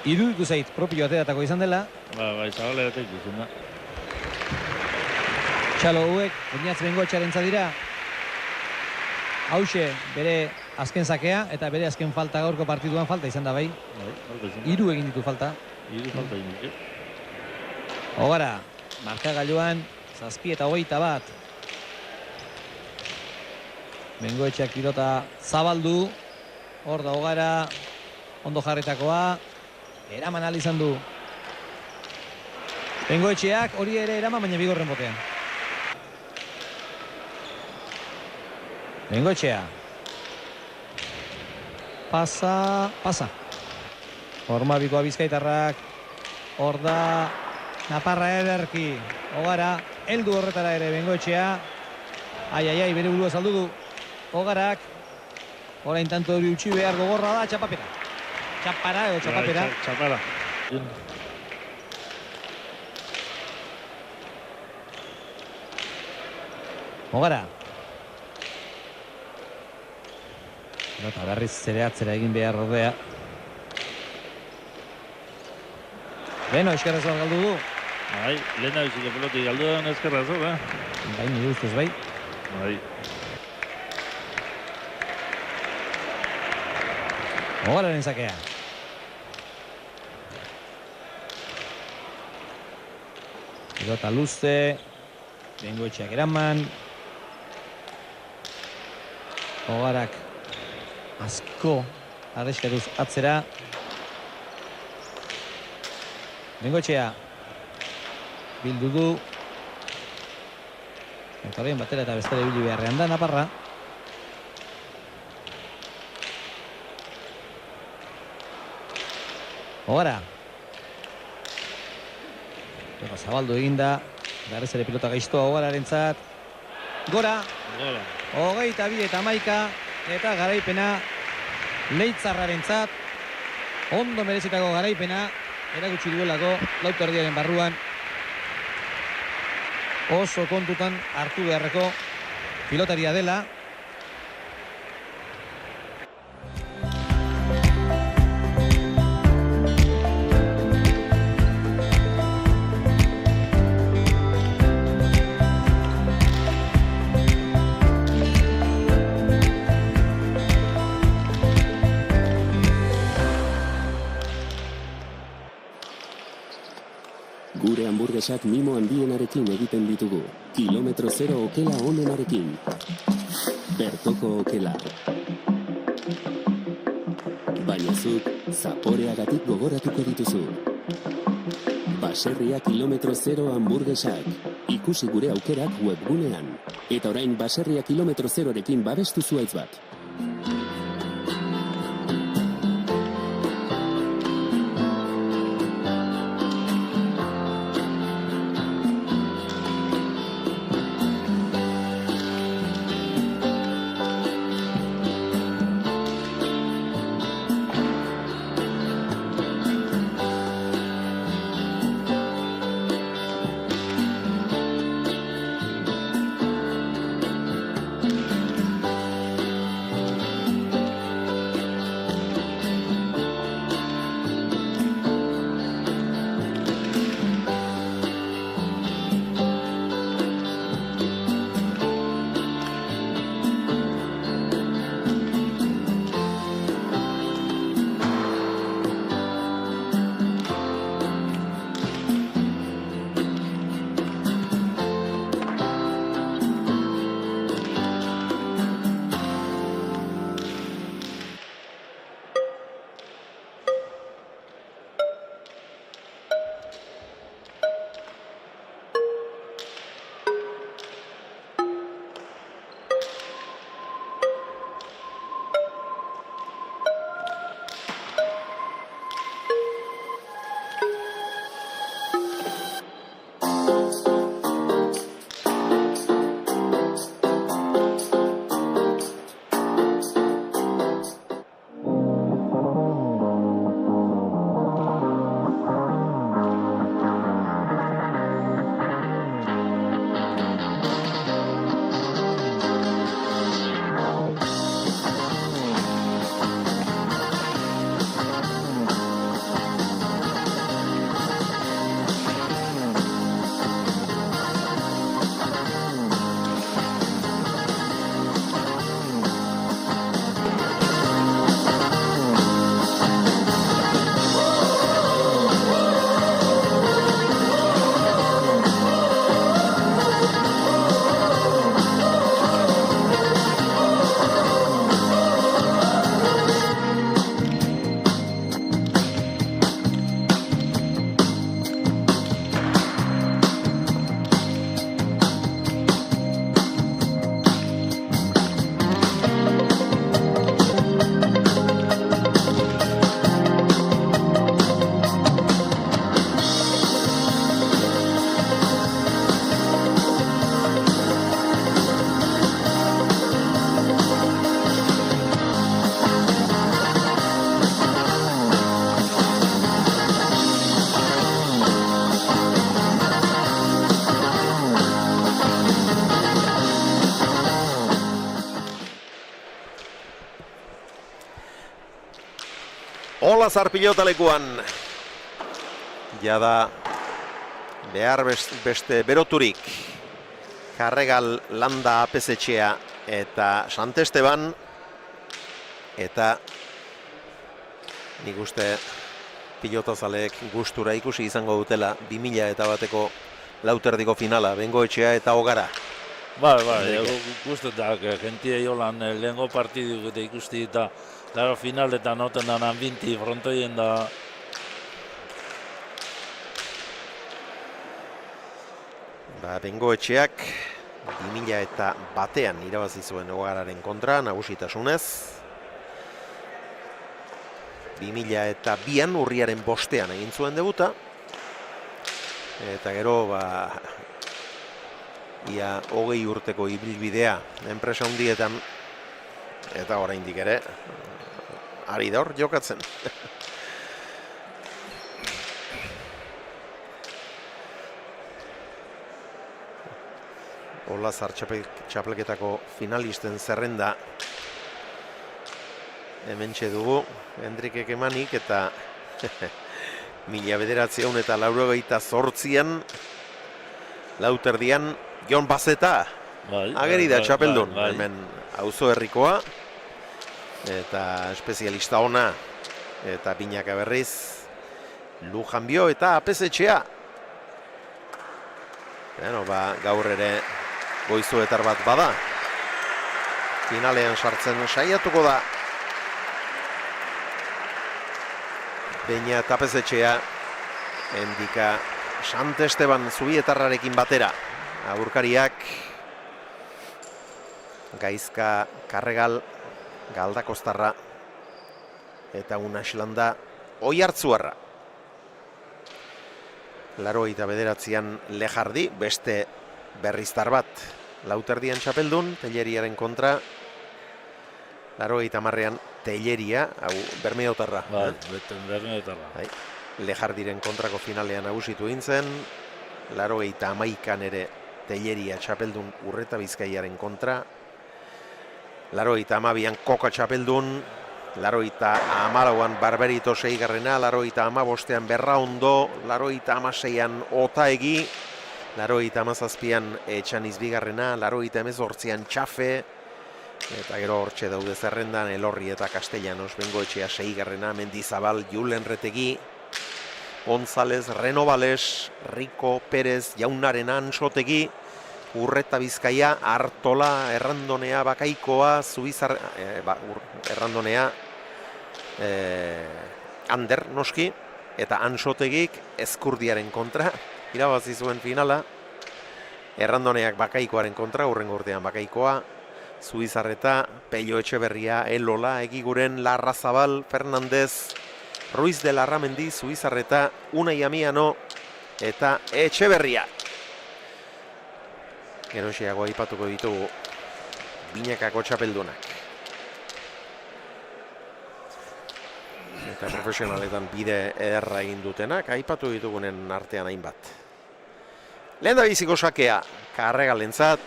iruditu zait propio ateratako izan dela.
Bai, Zabaleratik izan da.
Txalo hauek, Oinatz Bengoetxearen dira. Hauxe bere azken sakea eta bere azken falta gaurko partiduan falta izan da bai. Hiru egin ditu falta.
Hiru falta egin ditu.
Ogara, markagailuan 7-21. Bengoetxeak pilota zabaldu. Hor da Ogara, ondo jarritakoa. Eraman ahal izan du. Bengoetxeak hori ere eraman, baina bigorren botean. Bengoetxea. Pasa. Ormabikoa Bizkaitarrak. Hor da Naparra ederki. Ogara, heldu horretara ere Bengoetxea. Ai, bere burua saldu du. Ogarak. Orain tanto hori utzi behar gogorra da, txapapera.
Txapara.
Ogara. Eta berriz zereatzera egin behar ordea. Beno, eskerraz hor galdu du.
Bai, lehena biziko peloti galdu da eskerraz hor,
Bai, nire ustez bai.
Bai.
Ogararen sakea. Pilota luze. Bengoetxeak eraman. Ogarak asko Arreskeruz atzera. Bengoetxea. Bildu du. Eta horrein batera eta bestera ibili beharrean da Naparra. Ogara. Zabaldu eginda. Garrez ere pilota gaiztoa Ogararentzat. Gora. 22 eta 11 eta garaipena Leitzarrarentzat. Ondo merezitako garaipena erakutsi duelako lauterdiaren barruan. Oso kontutan hartu beharreko pilotaria dela.
Gure hamburguesak mimo handienarekin egiten ditugu. Kilometro zero okela onenarekin. Bertoko okela. Baina zuk, zaporeagatik gogoratuko dituzu. Baserria kilometro zero hamburguesak. Ikusi gure aukerak webgunean. Eta orain baserria kilometro zerorekin babestu zuaitz bat.
Olazar pilotalekuan jada behar beste beroturik Karregal Landa apesetxea eta Santesteban eta nik uste pilotazaleek gustura ikusi izango dutela 2001ko lauterdiko finala Bengoetxea eta Ogara
Bai, guztetak, gentie jolan lehengo partiduk eta ikusti eta dara finaletan noten danan binti frontoien da.
Bengoetxeak 2001 irabazi zuen Ogararen kontra nagusitasunez. 2002an urriaren 5ean egin zuen debuta. Eta gero, ia 20 urteko ibilbidea enpresa handietan, eta oraindik ere, ari da hor jokatzen. Olazar txapelketako finalisten zerrenda hementxe dugu, Hendrikek emanik, eta 1998an Lauterdian Jon Bazeta ageri da txapeldun, hemen auzo herrikoa, eta espezialista ona, eta binaka berriz, Lujanbio eta Apesetxea. Gaur ere goizuetar bat bada. Finalean sartzen saiatuko da. Beina eta Apesetxea, Endika Sant Esteban Zubietarrarekin batera. Aurkariak Gaizka Karregal, Galdakostarra eta Unaxlanda Oiartzuarra. 89an Lejardi, beste berriztar bat. Lauterdian txapeldun, Telleriaren kontra. 90an Telleria, hau Bermeotarra.
Bermeotarra.
Lejardiren kontrako finalean nagusitu egin zen. 91an ere Telleria txapeldun Urreta Bizkaiaren kontra. 92an Koka txapeldun. 94an Barberito 6garrena, 95an Berraondo, 96an Otaegi, 97an Etxaniz 2garrena, 98an Txafe, eta gero hortxe daude zerrendan Elorri eta Castellanos, Bengoetxea 6garrena, Mendizabal, Julen Retegi, González, Renovales, Rico, Pérez, Jaunarena, Ansotegi, Urreta Bizkaia, Artola, Errandonea, Bakaikoa, Zubizar, Errandonea, Ander, noski, eta Ansotegik Ezkurdiaren kontra, irabazi zuen finala. Errandoneak Bakaikoaren kontra, hurrengo urtean Bakaikoa, Zubizarreta, Pello Etxeberria, Elola, Egiguren, Larrazabal, Fernandez, Ruiz de Larramendi, Zubizarreta, Unai Amiano, eta Etxeberria. Geroxeago aipatuko ditugu binakako txapeldunak. Eta profesionaletan bide ederra egin dutenak, aipatu ditugunen artean hainbat. Lehen da biziko sakea, Karregalentzat.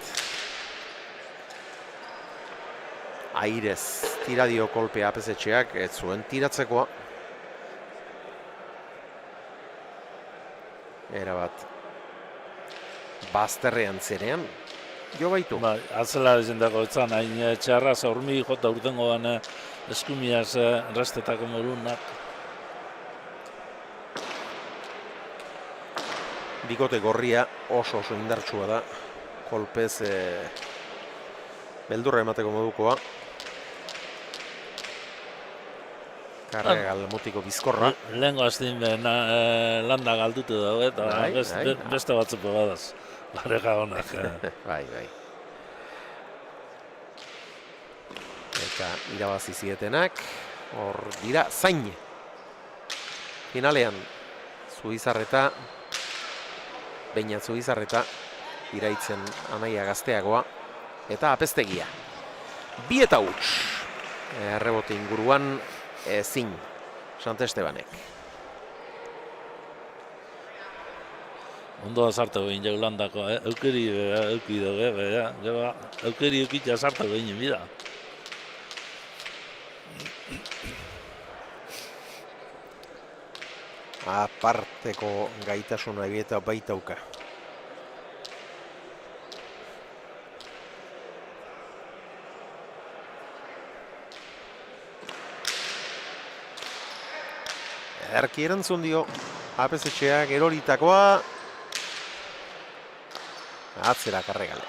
Airez, tiradio kolpea Apesetxeak, ez zuen tiratzekoa. Erabat. Bazterrean zerean, jo baitu.
Atzela izendako etzan, hain txarra zaurmi jota urtengo gane eskumiaz restetako morunak.
Bikote gorria oso indartsua da, kolpez beldurra emateko modukoa. Karregal motiko bizkorra.
Lehenko aztin landa galdutu dago eta beste batzuko badaz. Larega honak.
Bai. Eta irabazi zietenak, hor dira zain. Finalean, Zubizarreta, Beina Zubizarreta, iraitzen Anaia Gazteagoa, eta Apeztegia. 2 eta huts. Errebote inguruan, ezin, Sant Estebanek.
Ondo azartu egin jaulandako, eukeri dugu, eukeri eukitza azartu egin bida.
Aparteko gaitasuna ebieta baitauka. Ederki erantzun dio Apesetxeak eroritakoa. Atzera Karregalek.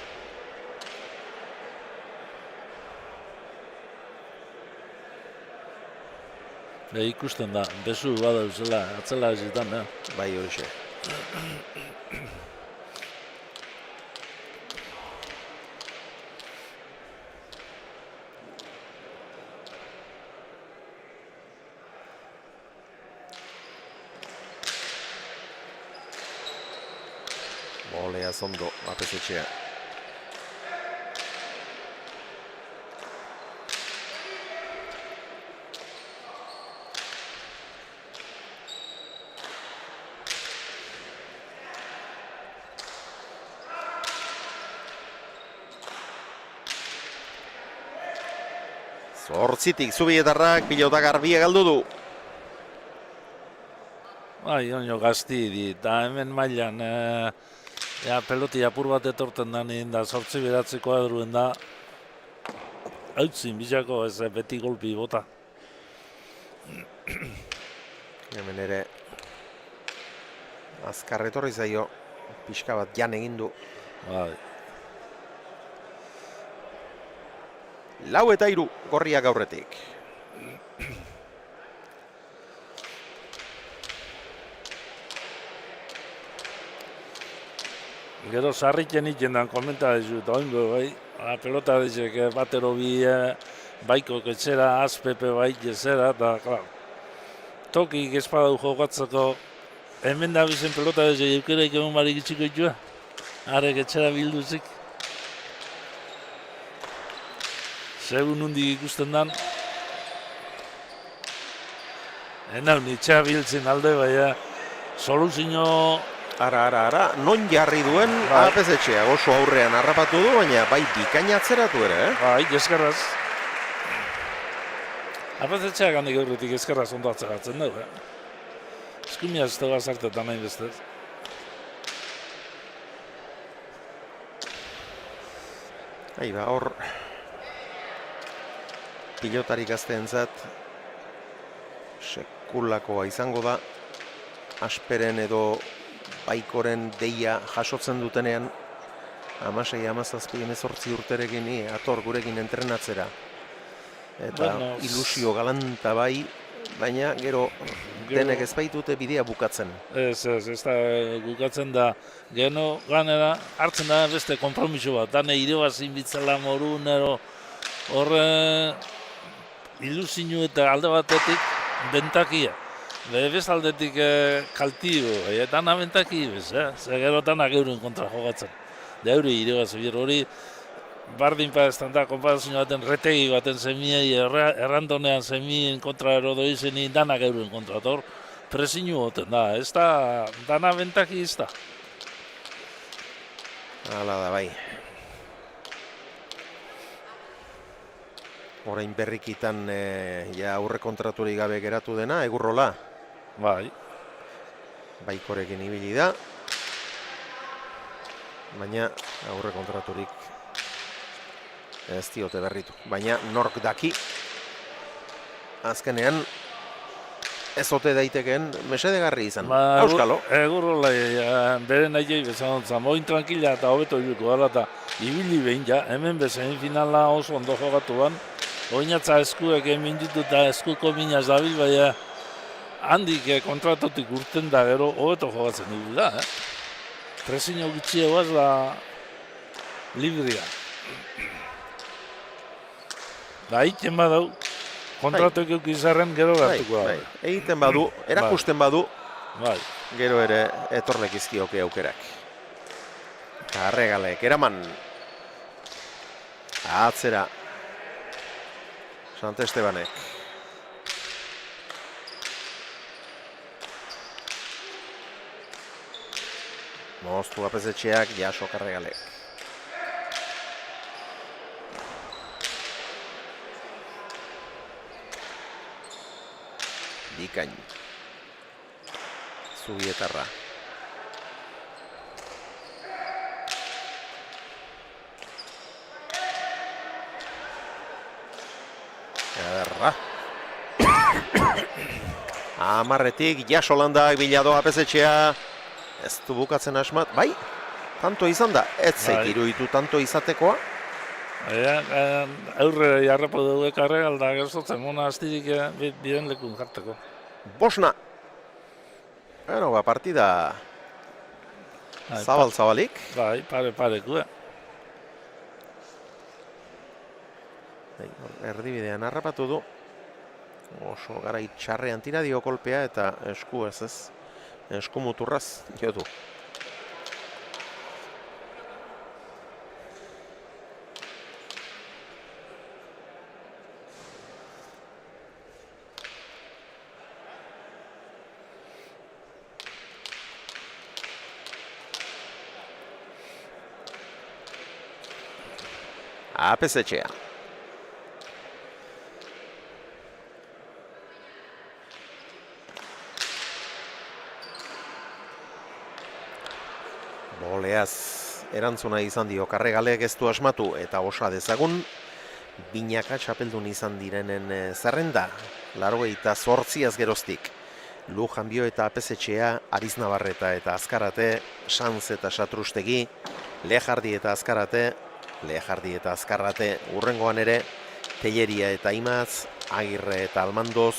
Ikusten da, bezu badauzela, atzela ezitan,
Bai horixe. Olea zondo, apesetxea. Zortzitik Zubietarrak pilota garbia galdu du.
Bai, oino gazti di, eta hemen mailan, peloti apur bat etorten da nien da, 8-9 koadruen da, hautzin bizako ez beti golpi bota.
Hemen ere azkar etorri zaio, pixka bat jan egin du.
Bai.
4-3 gorriak aurretik.
Gero sarritzen iten komenta dizut, oingo, bai, pelota dizek batero bi baiko etxera, azpepe bai jezera, eta, klar, tokik espadau jokatzeko, hemen da bizen pelota dizek eukeraik egon barik itxiko itxua, arek etxera bilduzik. Segun hundik ikusten dan, enau nitxea biltzen alde, baina, soluzio.
Ara, non jarri duen apesetxea, oso aurrean harrapatu du, baina bai bikaina atzeratu ere,
Bai, eskerraz. Apesetxeak handik aurretik eskerraz ondo atzeratzen dugu, Eskumia ez dugu azartetan nahi bestez.
Hor pilotari gazteentzat sekulakoa izango da, Asperen edo Baikoren deia jasotzen dutenean 16-17 urterekin ator gurekin entrenatzera. Eta ilusio galanta bai, baina gero denek ez baitute bidea bukatzen.
Ez da bukatzen da. Geno ganera hartzen da beste konpromiso bat. Dane irabazin bitzela morun, horre ilusio eta alde batetik bentakia. Bezaldetik kaltibo, eta bentaki bez, ze gero danak euren kontra jogatzen. Da euri irabaz, hori bardin pa estan da, konparazio baten retegi baten semiei, errandonean semien kontra erodo izeni, danak euren kontra, hor presinu goten da, ez da, dana bentaki ez da.
Hala da, bai. Orain berrikitan aurre kontraturik gabe geratu dena, Egurrola.
Bai.
Baikorekin ibili da. Baina aurre kontraturik ez diote berritu. Baina nork daki, azkenean ez ote daitekeen mesedegarri izan. Auskalo.
Egurrola bere nahi bezanotzen, moin tranquila eta hobeto iluko dara eta ibili behin ja, hemen bezain finala oso ondo jogatu ban. Oinatza eskuek egin ditu eta eskuko minaz dabil, baina handik kontratotik urten da gero hobeto jogatzen dugu da. Presino gutxi eguaz da libria. Da egiten badau, kontratoik eukizarren gero gartuko da.
Egiten badu, erakusten badu, gero ere etorlekizkioke aukerak. Karregalek, eraman. Atzera. Sant Estebanek. Moztu apesetxeak, jaso Karregalek. Bikain. Zubietarra. Ederra. Amarretik, jasolandak biladoa apesetxea. Ez du bukatzen asmat, bai, tanto izan da, ez zait iruditu tanto izatekoa.
Aurre jarrapa dugu karre, alda gerzotzen mona astirik biden lekun jarteko.
Bosna. Bueno, partida zabal-zabalik.
Bai, pare-pareku,
Erdibidean harrapatu du. Oso garai txarrean tira dio kolpea eta esku ez. Esku muturraz jo du. Apesetxea. Boleaz erantzuna izan dio Karregaleek ez du asmatu eta osa dezagun binaka txapeldun izan direnen zerrenda. 88 geroztik. Lujanbio eta Apesetxea, Ariz Navarreta eta Azkarate, Sanz eta Satrustegi, Lejardi eta Azkarate, urrengoan ere, Telleria eta Imaz, Agirre eta Almandoz,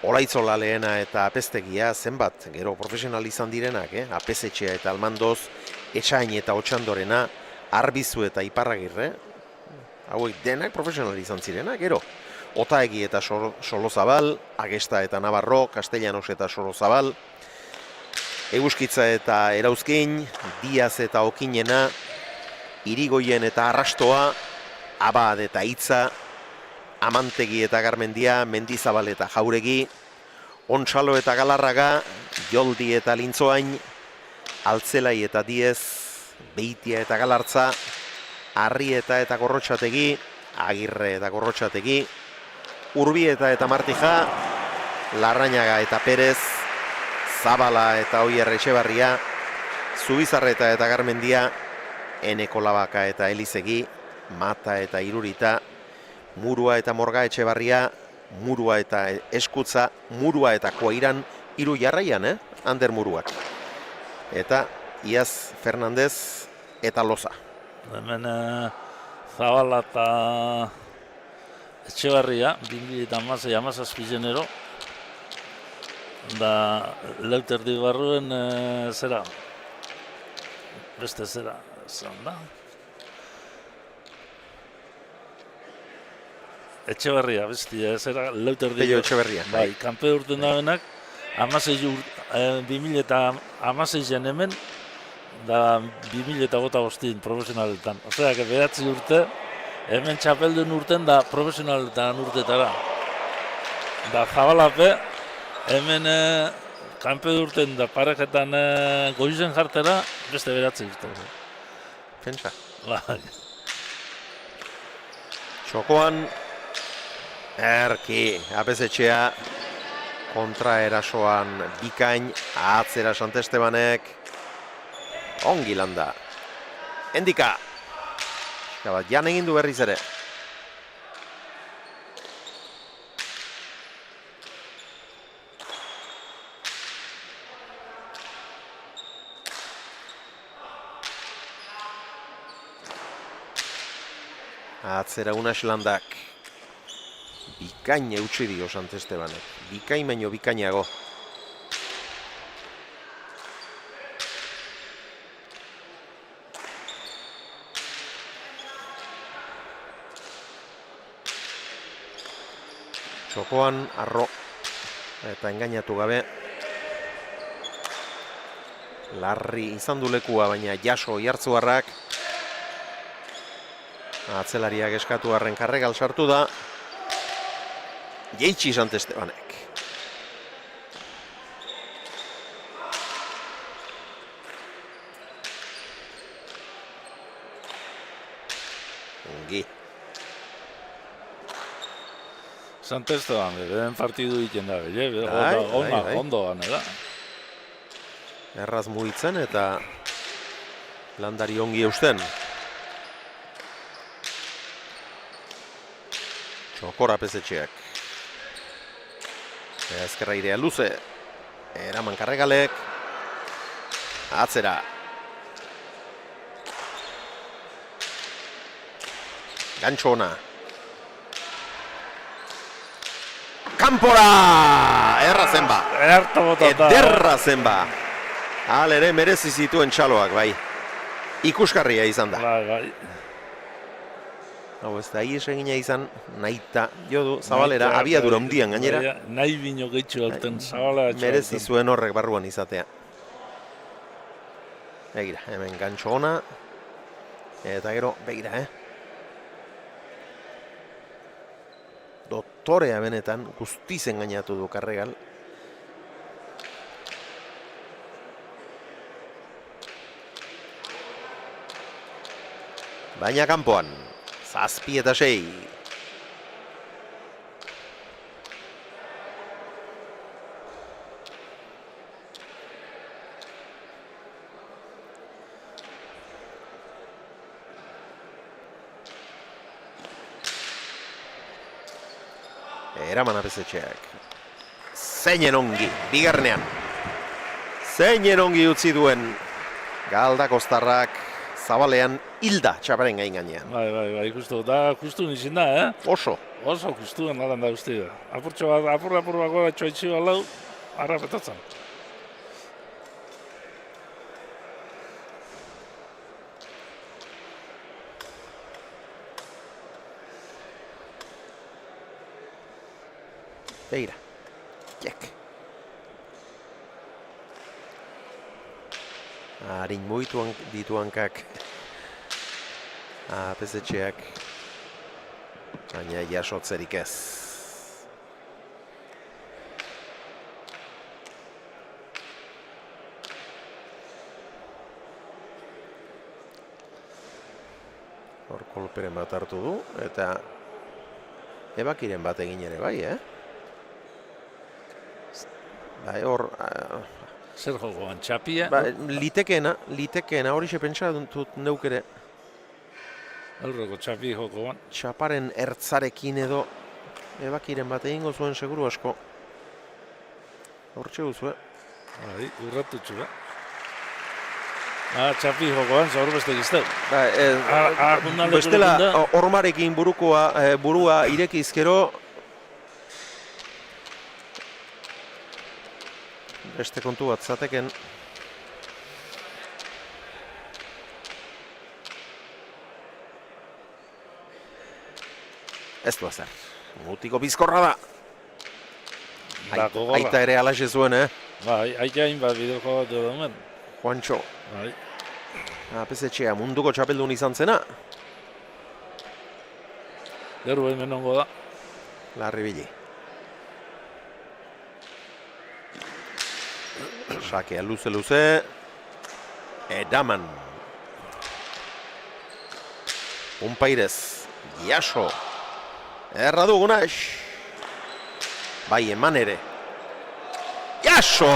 Olaitzola Lehena eta Apestegia, zenbat, gero profesional izan direnak, Apesetxea eta Almandoz, Etxain eta Otxandorena, Arbizu eta Iparragirre, hauek denak profesional izan zirenak, gero, Otaegi eta Solozabal, Agesta eta Navarro, Castellanos eta Solozabal, Eguskitza eta Erauzkin, Diaz eta Okinena, Irigoien eta Arrastoa, Abad eta Itza, Amantegi eta Garmendia, Mendizabal eta Jauregi, Ontsalo eta Galarraga, Joldi eta Lintzoain, Altzelai eta Diez, Beitia eta Galartza, Arrieta eta Gorrotxategi, Agirre eta Gorrotxategi, Urbieta eta Martija, Larrañaga eta Perez, Zabala eta Oier Etxebarria, Zubizarreta eta Garmendia, Eneko Labaka eta Elizegi, Mata eta Irurita, Murua eta Morga Etxebarria, Murua eta Eskutza, Murua eta Koairan, hiru jarraian, Ander Muruak. Eta Iaz Fernandez eta Loza.
Hemen Zabala eta Etxebarria, 2016 genero, da Leuterdi barruen zera, beste zera, zan da. Etxebarria, bestia, zera Leuterdi.
Pello Etxebarria.
Bai, kanpe urten da benak, 2016 hemen, da 2025 profesionaletan. Osea, behatzi urte, hemen txapeldun urten da profesionaletan urtetara. Da Zabalape, hemen kanpe urten da parejetan goizen jartera, beste behatzi urte.
Pentsa.
Bai.
Txokoan, Erki, Apesetxea, kontraerasoan bikain, atzera Santestebanek, ongi landa. Endika. Bat, jan egin du berriz ere. Atzera Unas Landak. Bikain eutsi dio Santestebanek. Bikain baino bikainago. Txokoan, Arro, eta engainatu gabe. Larri izan du lekua, baina jaso Oiartzuarrak. Atzelariak eskatu arren Karregal sartu da. Jeitsi Santestebanek. Ongi.
Santesteban, beden partidu iten da, ondo ganera.
Erraz mugitzen eta landari ongi eusten. Txokor Apesetxeak. Ezkerra irea luze. Eraman Karregalek. Atzera. Gantxo ona. Kanpora! Erra zen ba.
Erta botata.
Ederra zen ba. Ere merezi zituen txaloak, bai. Ikusgarria izan da.
Bai.
Hau ez da, ies egina izan, nahita, jodu, Zabalera, abiadura hundian gainera.
Nahi bino gehitxu alten, Zabalera.
Merezi zuen horrek barruan izatea. Begira, hemen gantxo ona. Eta gero, begira, Doktorea benetan, guztizen gainatu du Karregal. Baina kanpoan, 7-6. Eraman apesetxeak. Zeinen ongi, bigarnean. Zeinen ongi utzi duen Galda Kostarrak Zabalean hilda txaparen gainean.
Bai, justu. Da, justu nizin da,
Oso.
Oso justuen nadan da uste da. Apurtxo bat, apur bako txoitxi balau, harrapetatzen.
Begira. Jek. Harin muituan dituankak. Apesetxeak. Baina jasotzerik ez. Hor kolperen bat hartu du, eta ebakiren bat egin ere bai, Bai, hor...
Zer jokoan, txapia?
Litekeena, hori xe pentsa dut neuk ere.
Aurreko txapi jokoan.
Txaparen ertzarekin edo ebakiren bat egingo zuen seguru asko. Hortxe guzu,
Bai, urratutxu, txapi jokoan, zaur beste gizteu.
Bestela, hormarekin burua irekizkero, beste kontu bat zateken. Ez du azer. Mutiko bizkorra da. Aita ere alaxe zuen,
Bai, aita hain bat bideko bat duen.
Juancho.
Bai.
Apesetxea munduko txapeldun izan zena.
Gero hemen ongo da.
Larri bili. Sakea luze. Edaman. Unpairez. Jaso. Erra du Gunaix. Bai, eman ere. Jaso!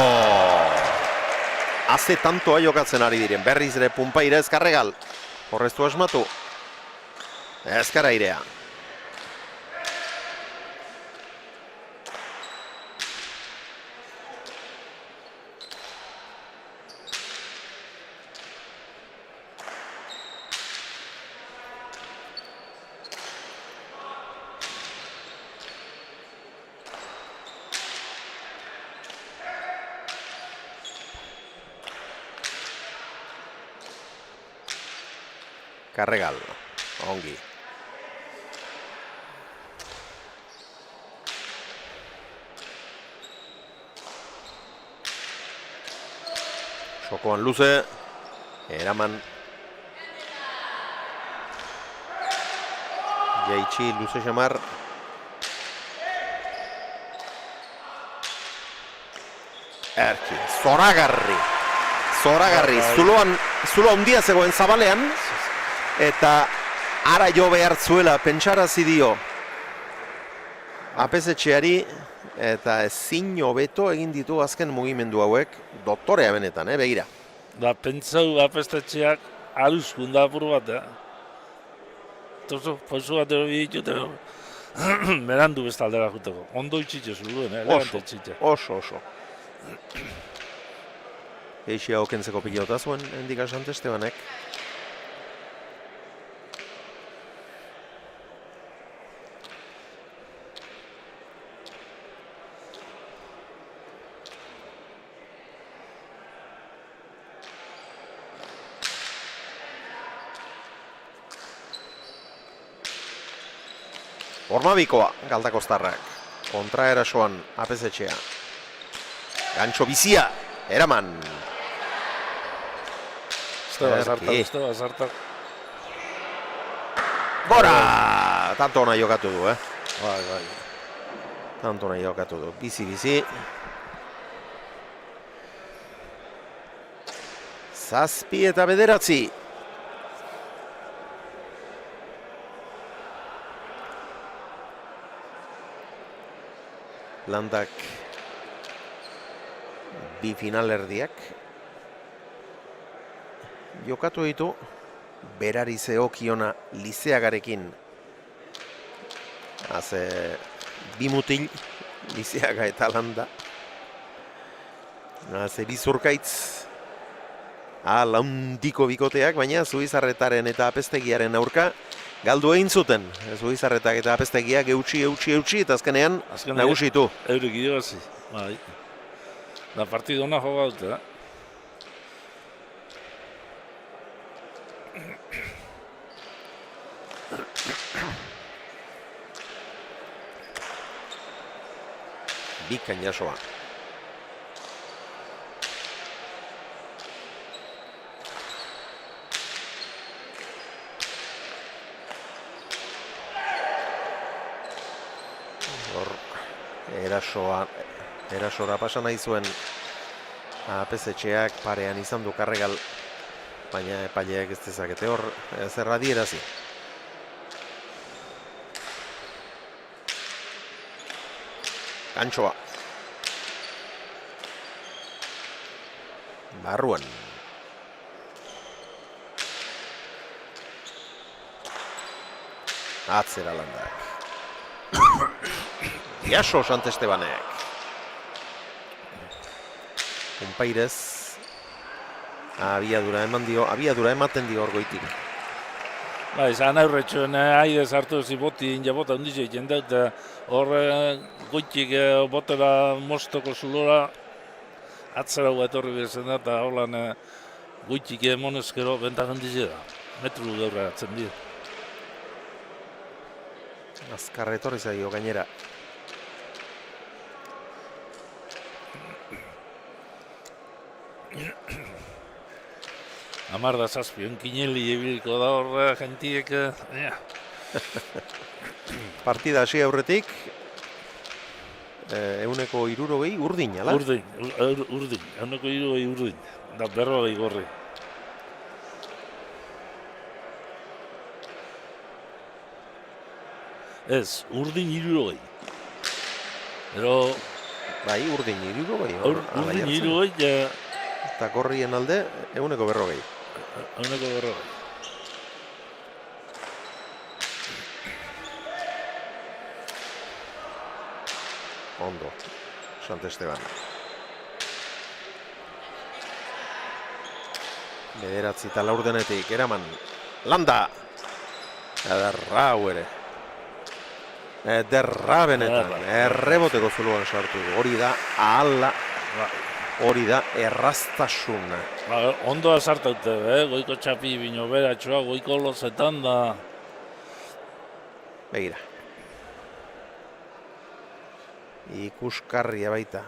Haze tantoa jokatzen ari diren. Berriz ere Punpairez Karregal. Horreztu asmatu. Ezkara irea. Karregal, ongi. Sokoan luze, eraman. Jaitsi luze xamar. Erki, zoragarri. Zulo handia zegoen Zabalean. Eta ara jo behar zuela pentsarazi dio apesetxeari eta ezin hobeto egin ditu azken mugimendu hauek doktorea benetan, begira.
Da pentsau apestetxeak aluskun da apur bat, Tozo, pausu bat ero biditut, berandu bestaldera juteko. Ondo itxitxe zuruen, elegante itxitxe.
Oso. Eixia okentzeko pilota zuen, hendik asante Estebanek. Ormabikoa, Galdakostarrak. Kontra erasoan, apesetxea. Gantxo bizia, eraman.
Esteba zartak.
Gora! Tanto nahi jokatu du,
Bai.
Tanto nahi jokatu du. Bizi. Zazpi eta bederatzi. Landak bi finalerdiak jokatu ditu berari zeokiona Lizeagarekin. Bi mutil, Lizeaga eta Landa. Bi zurkaitz. Laundiko bikoteak, baina Zubizarretaren eta Apeztegiaren aurka galdu egin zuten. Zubizarretak eta Apeztegiak eutxi, eta azkenean nagusitu.
Eurek irabazi. Bai. Da partidu hona joga dute,
Bikan jasoa. Erasora pasa nahi zuen Apesetxeak parean izan du Karregal, baina epaileak ez dezakete hor zer adierazi. Gantxoa. Barruan. Atzera Landak. Jaso Santestebanek. Konpairez. Abiadura ematen dio hor goitik.
Bai, zan aurretxoen aire zartu ziboti injabota ondizio egin dut, hor goitik botera mostoko zulora atzera hua etorri bezen da, eta holan goitik monezkero bentak ondizio da. Metru gaurra atzen dio.
Azkarra etorri zaio gainera.
Amar da zazpi, onkineli ebiliko da hor jentiek.
Partida hasi aurretik, 160 urdin, ala?
Urdin, 160 urdin, da 40 gorri. Ez, urdin 60. Pero...
Bai, urdin 60.
Urdin 60,
eta gorrien alde, 140.
140.
Ondo, Santesteban. Bederatzi eta laurdenetik, eraman. Landa! Ederra hau ere. Ederra benetan. Erreboteko zuluan sartu. Hori da, ahala. Hori da, erraztasuna.
Ondo azartaute, goiko txapi bino beratxoa, goiko lozetan da.
Begira. Ikuskarria baita.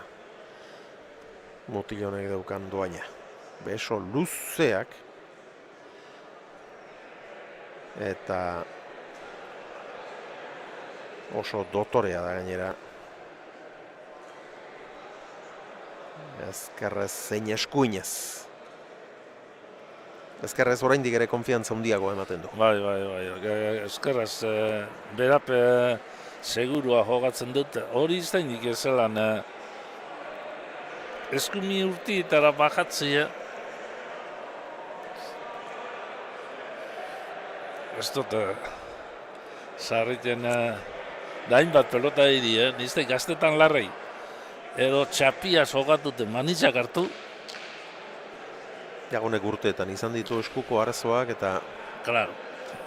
Mutilonek daukan doaina. Beso luzeak. Eta oso dotorea da gainera. Ezkerrez zein eskuinez. Ezkerrez oraindik ere konfiantza handiago ematen du.
Bai. Ezkerrez berape segurua jogatzen dut. Hori iztainik ezelan eskumi urtietara bajatzea. Ez dut sarriten dainbat pelota diri, nizte gaztetan larrei. Edo txapia jogatute manitzak hartu.
Jagonek urteetan izan ditu eskuko arazoak eta...
Claro.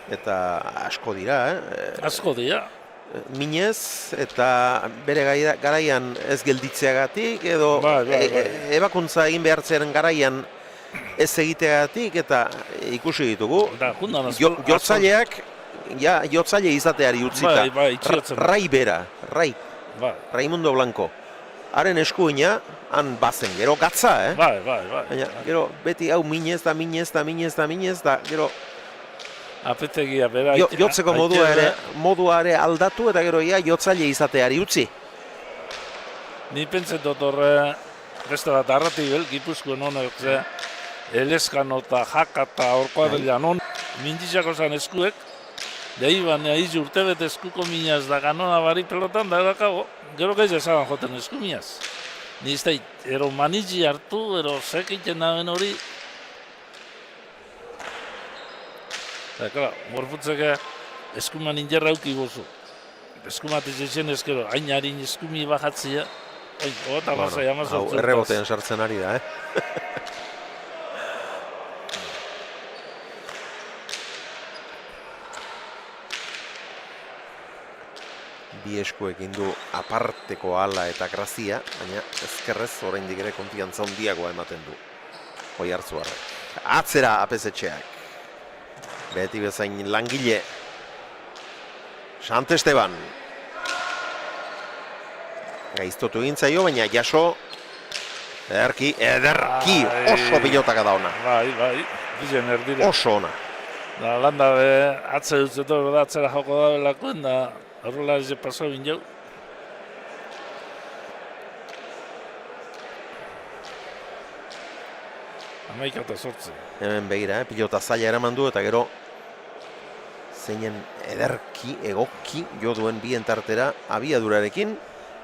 Eta asko dira,
Asko dira.
Minez eta bere garaian ez gelditzeagatik edo ebakuntza egin behartzearen garaian ez egiteagatik eta ikusi ditugu. Jotzaileak ja jotzaile izateari utzita.
Bai, itxiotzen.
Rai bera,
Bai,
Raimundo Blanco. Haren eskuina, han bazen, gero gatza,
bai.
Baina, gero, beti hau minez, da, gero,
Apetegia, bera.
jotzeko modua ere aldatu, eta gero, jotzaile izateari utzi.
Ni pentsen dut horre, beste bat arratibel, Gipuzkoan honek, Eleskano eta Jaka eta Orkoadela non, mindizako zan eskuek, da iban, izi urtebet eskuko minaz da ganona bari pelotan, da edakago, gero gaiz ezagan joten esku minaz. Ni ez da, ero manitzi hartu, ero sekiten daben hori. Eta, klar, morfutzeke eskuman injerra auki gozu. Eskumatez etxen ezkero, hain harin eskumi bajatzia, eta basai amazortzutaz.
Errebotean sartzen ari da, Bi eskuekin du aparteko ala eta grazia, baina ezkerrez oraindik ere konfiantza handiagoa ematen du. Oiartzuarrek. Atzera apesetxeak. Beti bezain langile. Sant Esteban. Gaiztotu egin zaio, baina jaso ederki oso pilotaka da ona.
Bai, bizen erdire.
Oso ona.
Da, landa be, atze dutzeto, atzera joko da belakoen, da, horrela ez pasau injau. Amaika eta sortze.
Hemen begira, pilota zaila eraman du, eta gero zeinen ederki, egoki, jo duen bien tartera abiadurarekin,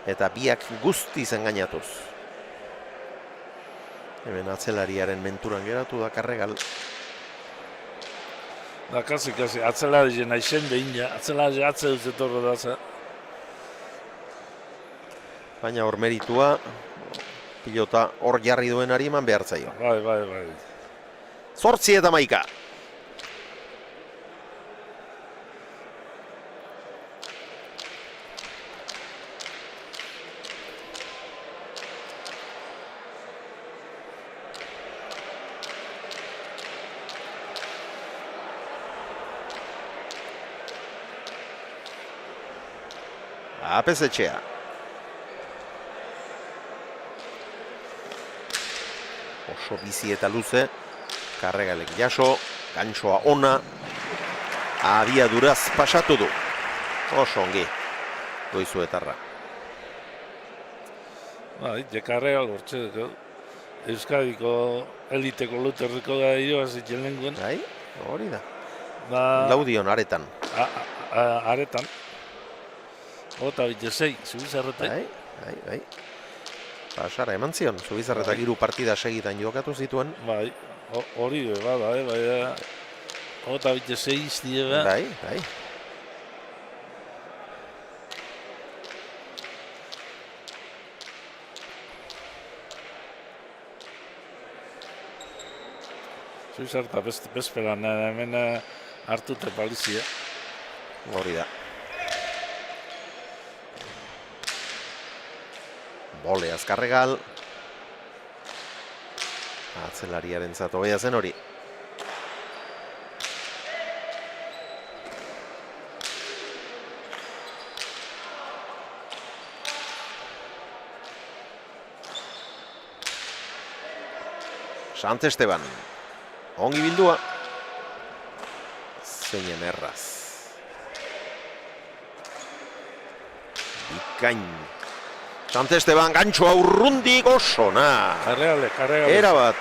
eta biak guztiz engainatuz. Hemen atzelariaren menturan geratu da Karregal.
Da, kasi, atzelari naizen behin ja, atzelari atze dutzetorro da, za.
Baina hor meritua, pilota hor jarri duenari eman behar zaio.
Bai.
8-11. Apesetxea. Oso bizi eta luze. Karregalek jaso. Gantsoa ona. Abiaduraz pasatu du. Oso ongi. Goizuetarra.
Bai, Karregal hortxe, Euskadiko eliteko luterriko da ioazitzen lenguen.
Bai, hori da. Laudion, aretan.
Aretan. Ota bitezei, Zubizarretek.
Bai. Pasara, eman zion, Zubizarretak 3 partida segitan jokatu zituen.
Bai, hori bada, bai. Ota bitezei iztie,
Bai.
Zubizarretak bezperan hemen hartute palizia.
Hori da. Bole Azkarregal. Atzelariaren zato behia zen hori. Sant Esteban. Ongi bildua. Zeinen erraz. Bikain. Sant Esteban gantxoa urrundik oso, na.
Karregale.
Era bat.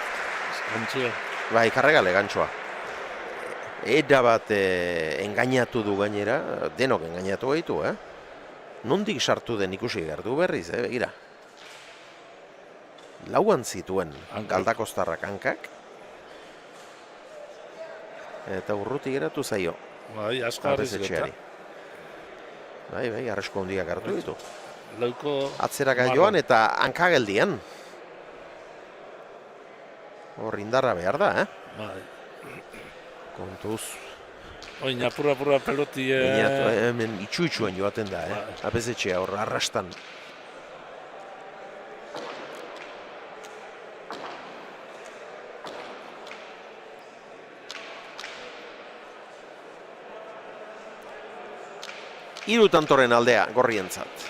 Gantxia.
Bai, Karregale gantxoa. Era bat engainatu du gainera, denok engainatu gaitu, Nondik sartu den ikusi gertu berriz, begira. Lauan zituen Galdakostarrak hankak. Eta urruti geratu zaio.
Bai, asko arrizketa.
Bai, arresko handiak hartu ditu.
Lauko...
Atzeraka joan eta hankageldian. Hor indarra behar da,
Bai.
Kontuz.
Oin, apura peloti...
Hemen itxu-itxuen joaten da, Apesetxea hor arrastan. Hiru tantoren aldea gorrientzat.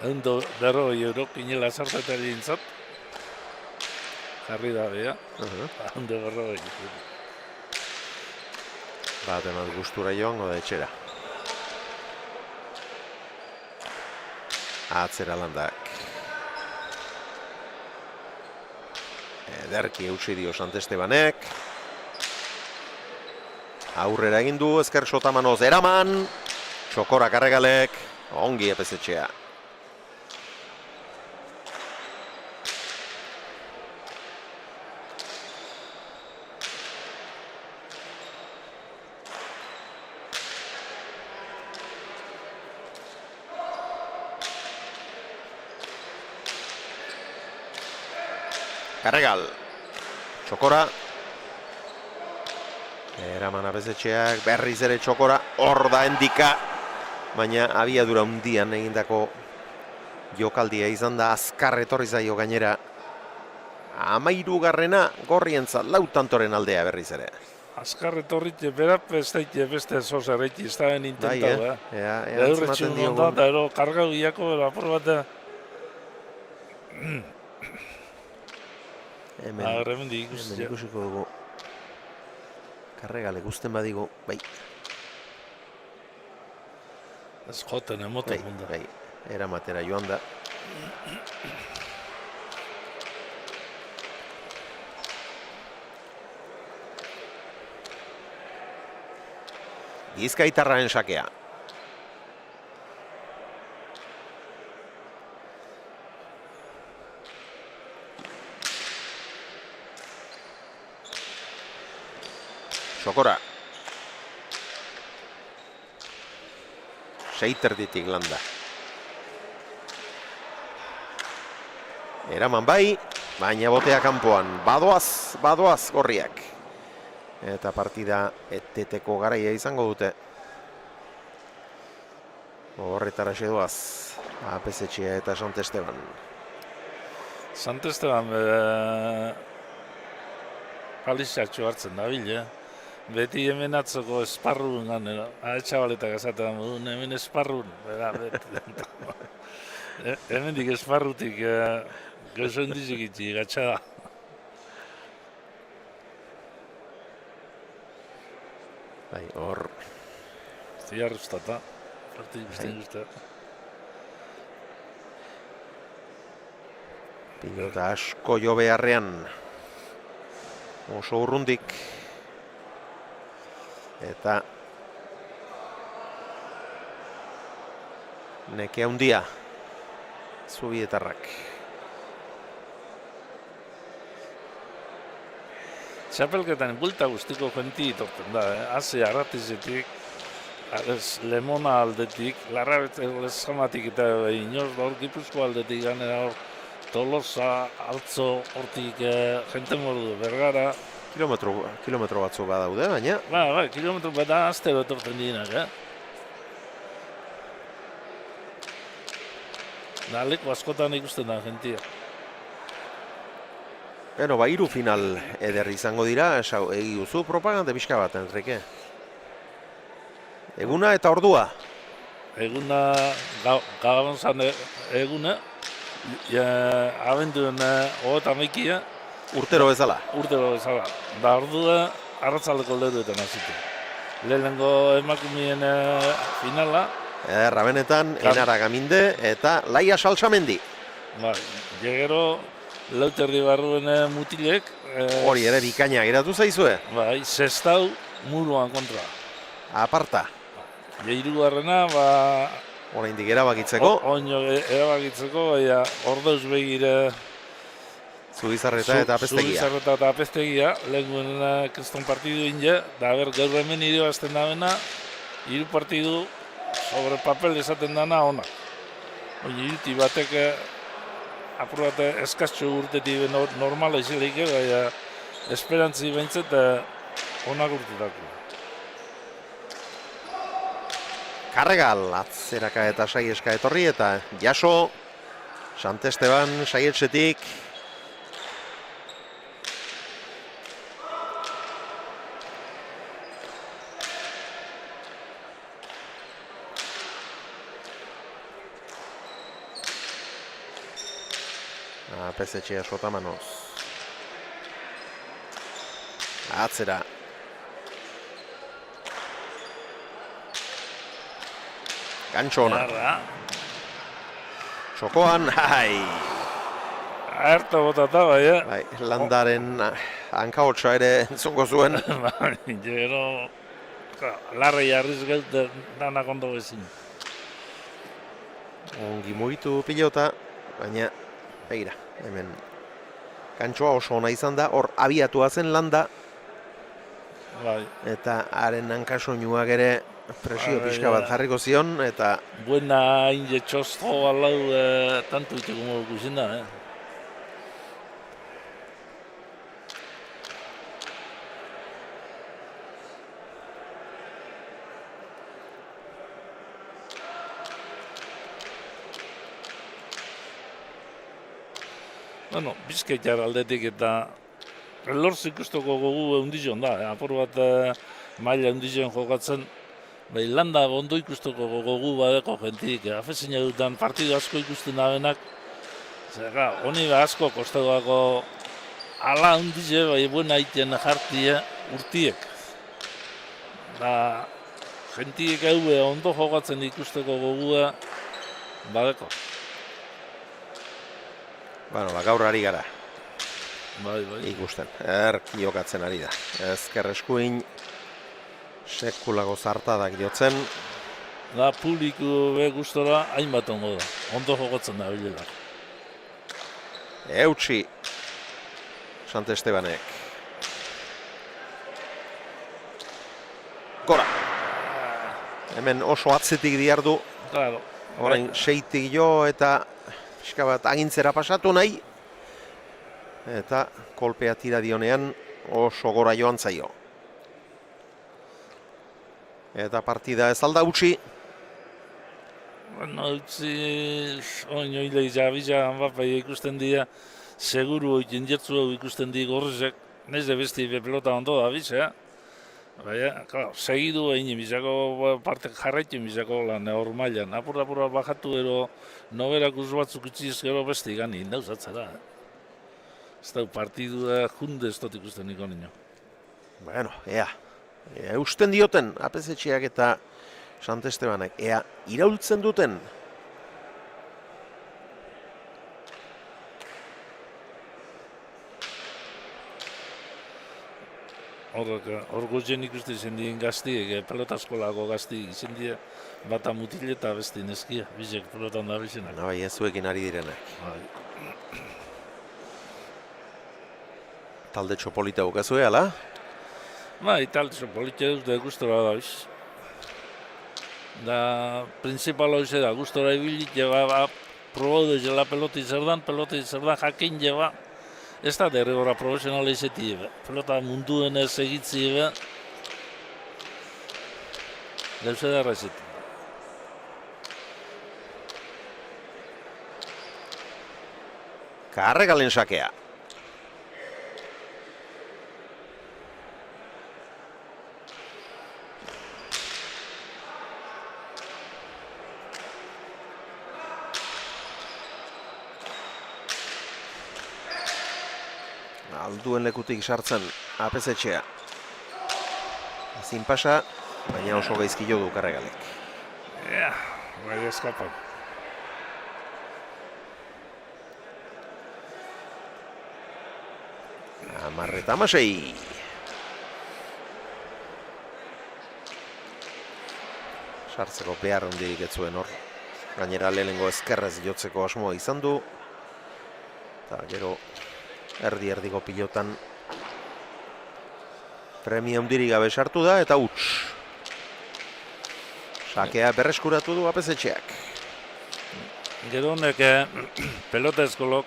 Endo berroi euro pinela sartetari dintzat. Jarri da bea. Endo berroi.
Bat emat gustura joango da etxera. Atzera landak. Ederki eutsi dio Santestebanek. Aurrera egin du, ezker sotamanoz eraman. Txokora karregalek, ongi epezetxea. Karregal, txokora, eraman abezetxeak, berriz ere txokora, hor da endika, baina abiadura hundian egindako jokaldia izan da, azkar etorri zaio gainera. 13. gorrientzat, 4 tantoren aldea berriz ere.
Azkar etorritxe, berap ez daite beste zozerretxe, ez da ben intentau,
Ea
Eurretxun ondan, da ero kargau iako, apur bat
Hemen ikusiko dugu. Karregale guzten badigu, bai.
Ez joten emoten munda.
Bai, eramatera joan da. Bizkaitarraren sakea. Txokora. Seiterditik landa. Eraman bai, baina botea kanpoan. Badoaz gorriak. Eta partida eteteko garaia izango dute. Horretara sedoaz. Apezetxea eta Santesteban.
Santesteban palizatxo hartzen da bil, Beti hemen atzoko esparrun ganera. Txabaletak esaten modun, hemen esparrun. Hemen dik esparrutik gozo indizik itxi, gatsa da.
Bai, hor.
Ziar ustata. Partik guztien guztat.
Pilota asko jo beharrean. Oso urrundik. Eta nekea hundia Zubietarrak.
Txapelketan bulta guztiko jenti itorten da, Haze arratizetik, Lemona aldetik, Larrabetzeko lezamatik eta inoz hor Gipuzko aldetik ganera hor Tolosa, Altzo, hortik jente mordu, Bergara.
Kilometro batzuk badaude, baina...
Ba, kilometro bat da aztero etorten dienak, Da, leku askotan ikusten da, gentia.
Beno, hiru final eder izango dira, egiguzu propaganda pixka bat, Enrique. Eguna eta ordua.
Eguna, gabon zan eguna, abenduen 31.
Urtero bezala.
Da ordua arratzaldeko lehduetan hazitu. Lehenengo emakumeen finala.
Ederra benetan, Enara Gaminde eta Laia Salsamendi.
Ba, gero lauterdi barruen mutilek.
Hori ere bikaina geratu zaizue.
Bai, zestau muruan kontra.
Aparta.
Hirugarrena, ba...
Oraindik erabakitzeko.
Oino erabakitzeko, baina ordeuz begire...
Zubizarreta eta apestegia.
Zubizarreta eta apestegia, lehenguen kriston partidu inge, da gaur hemen irabazten da bena, 3 partidu sobre papel esaten dana ona. Oine, iruti batek apur bat eskaztxo urtetik normala izileik, baina esperantzi behintzet onak urtetako.
Karregal atzeraka eta Saieska etorri eta jaso Santesteban Saietxetik. Pezetxea Sotamanoz. Atzera. Gantxo ona. Txokoan,
Harto botata, bai,
landaren hankahotsa ere entzungo zuen.
Gero, larri jarriz gaut danak ondo bezin.
Ongi mugitu pilota, baina, begira, hemen gantxoa oso ona izan da, hor abiatua zen landa, eta haren hankasoinuak ere presio pixka bat jarriko zion, eta...
Buena inge txosto alau tanto iteko moduko izin da, Bueno, Bizkaitar aldetik eta Elorz ikusteko gogu eundizion da, apur bat maila eundizion jokatzen, bai landa ondo ikusteko gogu badeko jentik, afezina dutan partidu asko ikusten dabenak, zera, honi asko kostegoako ala eundize, bai buena iten jartie urtiek. Da, jentik eue ondo jokatzen ikusteko gogua badeko.
Bueno, gaur ari gara.
Bai.
Ikusten, jokatzen ari da. Ezker eskuin, sekulako zartadak jotzen.
Da, publiku be gustora hainbat ongo da. Ondo jokatzen da bilela.
Eutsi, Santestebanek. Gora. Hemen oso atzetik diardu.
Claro.
Orain, seitik jo eta pixka bat agintzera pasatu nahi. Eta kolpea tira dionean oso gora joan zaio. Eta partida ez alda utzi.
Bueno, utzi, oinoi jabila Mbappé ikusten dira, seguru oitin jertzu hau ikusten di gorrezek, neze besti pelota ondo da bizea. Baina, segidu egin bizako parte jarraitu bizako lan hor mailan. Apura bajatu ero noberak batzuk utziz gero besti gani, indauzatzera. Ez da, partidua junde ez dut ikusten niko nino.
Bueno, ea. Eusten dioten, apezetxeak eta Santestebanek. Ea, iraultzen duten.
Hor gozen ikusten izan dien gaztiek, pelota eskolako gaztiek izan dien bata mutile eta besti neskia, bizek pelotan da bizenak.
Bai, ez zuekin ari direnak. Talde txopolita bukazue, ala?
Bai, talde txopolita dut gustora da biz. Da, principal hau da, gustora ibilik, probau dezela peloti zerdan jakin jeba. Ez da derrigora profesionala izeti, pelota munduen ez egitzi, gauze darra izeti.
Karregalen sakea. Alduen lekutik sartzen apezetxea. Ezin pasa, baina oso gaizki jo du Karregalek.
Bai eskapan.
Amarreta amasei. Sartzeko behar hondirik ez zuen hor. Gainera lehenengo ezkerrez jotzeko asmoa izan du. Eta gero erdi-erdiko pilotan premia hundirik gabe sartu da eta huts. Sakea berreskuratu du apezetxeak.
Gero honek pelota eskolok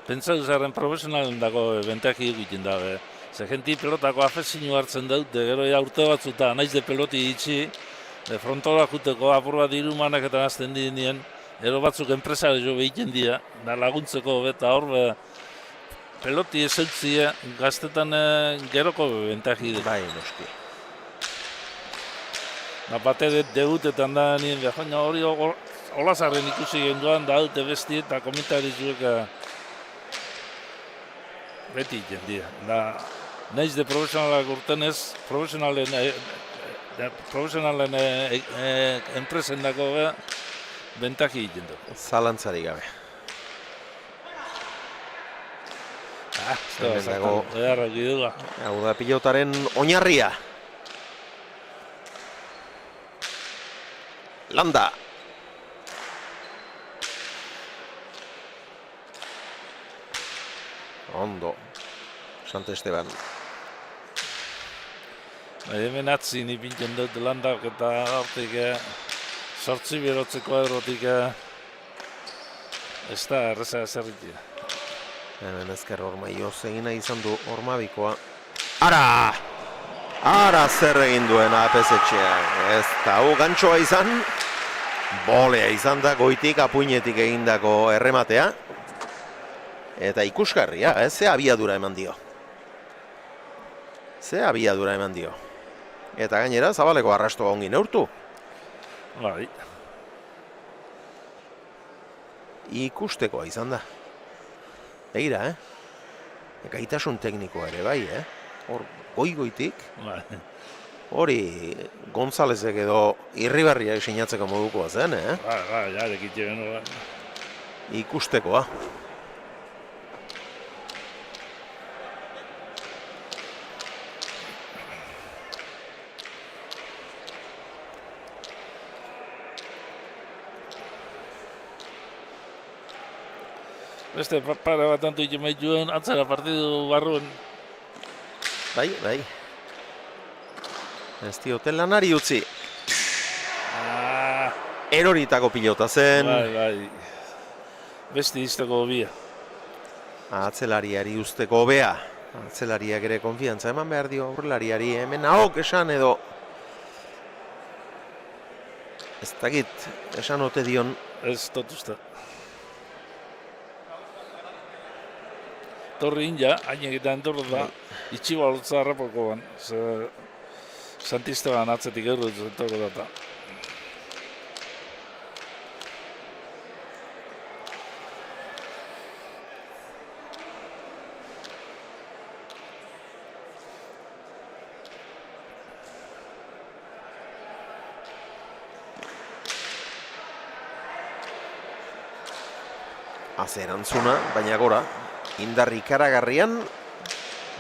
pentsatu zaren profesionalen dago bentaki egiten dabe. Ze jenti pelotako afezinu hartzen daute, gero urte batzuta naiz de peloti itxi, frontora juteko apur bat irumanak eta azten dinien, ero batzuk enpresario behiten dira, da laguntzeko eta hor peloti ezeltzia gaztetan geroko bentaji dira.
Bai, noski.
Bate debutetan da nien, baina hori Olazarren ikusi genduan da haute besti eta komentarizuek beti iten dira. Naiz de profesionalak urtenez, profesionalen enpresen dako bentaki iten du.
Zalantzari gabe.
Hemen dago
hau da pilotaren oinarria. Landa. Ondo. Sant Esteban.
Hemen atzin ipintzen dut Landak eta hortik 8 berotzeko eurotik ez da erreza zerritia.
Hemen ezker Ormaioz egina izan du Ormabikoa. Ara! Ara zer egin duen APS-etxeak. Ez da hau gantxoa izan. Bolea izan da goitik apuinetik egindako errematea. Eta ikusgarria, ze abiadura eman dio. Eta gainera Zabaleko arrastoa ongi neurtu.
Bai.
Ikustekoa izan da. Begira, gaitasun teknikoa ere bai, hor goitik.
Bai.
Hori Gonzalezek edo Irribarriak sinatzeko modukoa zen,
Bai, jarek itxegen.
Ikustekoa.
Beste pare bat antu iten baituen, atzera partidu barruen.
Bai. Ez dioten lanari utzi. Eroritako pilota zen.
Bai. Beste izteko hobia.
Atzelariari usteko hobea. Atzelariak ere konfiantza eman behar dio aurrelariari. Hemen ahok esan edo. Ez dakit, esan ote dion.
Ez dut uste. Torri inja, hainek eta entorro da, itxiba lotza harrapoko ban. Santisteban atzetik erruz entorro data.
Azerantzuna, baina gora. Indar ikaragarrian,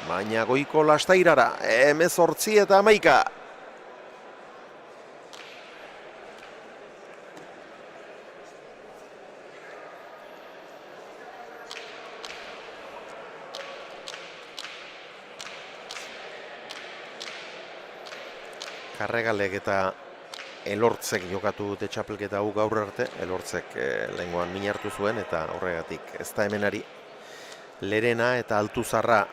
baina goiko lastairara, 18 eta 11. Karregalek eta Elortzek jokatu dute txapelketa hau gaur arte. Elortzek lehengoan min hartu zuen eta horregatik ez da hemenari. Lerena eta Altuzarra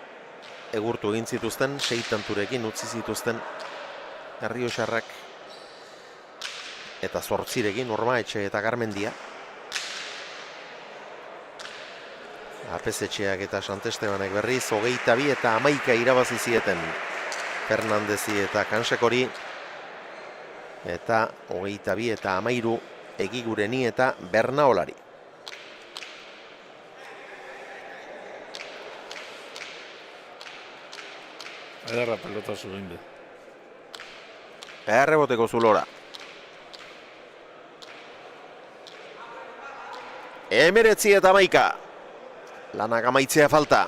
egurtu egin zituzten, 6 tanturekin utzi zituzten Errioxarrak eta 8rekin Ormaetxe eta Garmendia. APS-etxeak eta Sant Estebanek berriz 22 eta 11 irabazi zieten Fernandezi eta Kansekori eta 22 eta 13 Egigureni eta Bernaolari.
Ederra pelota zuen be.
Erreboteko zulora. 19 eta 11. Lanak amaitzea falta.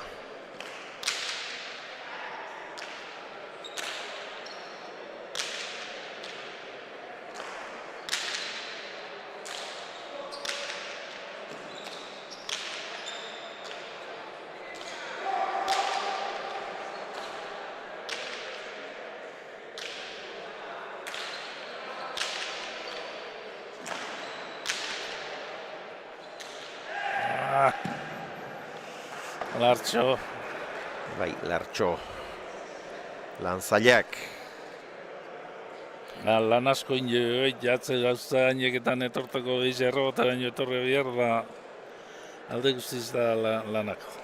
Lartxo.
Bai, Lartxo. Lan zailak.
Lan asko ino, jatze gauza haineketan etorteko behiz errobota baino etorre behar da alde guztiz da lanako.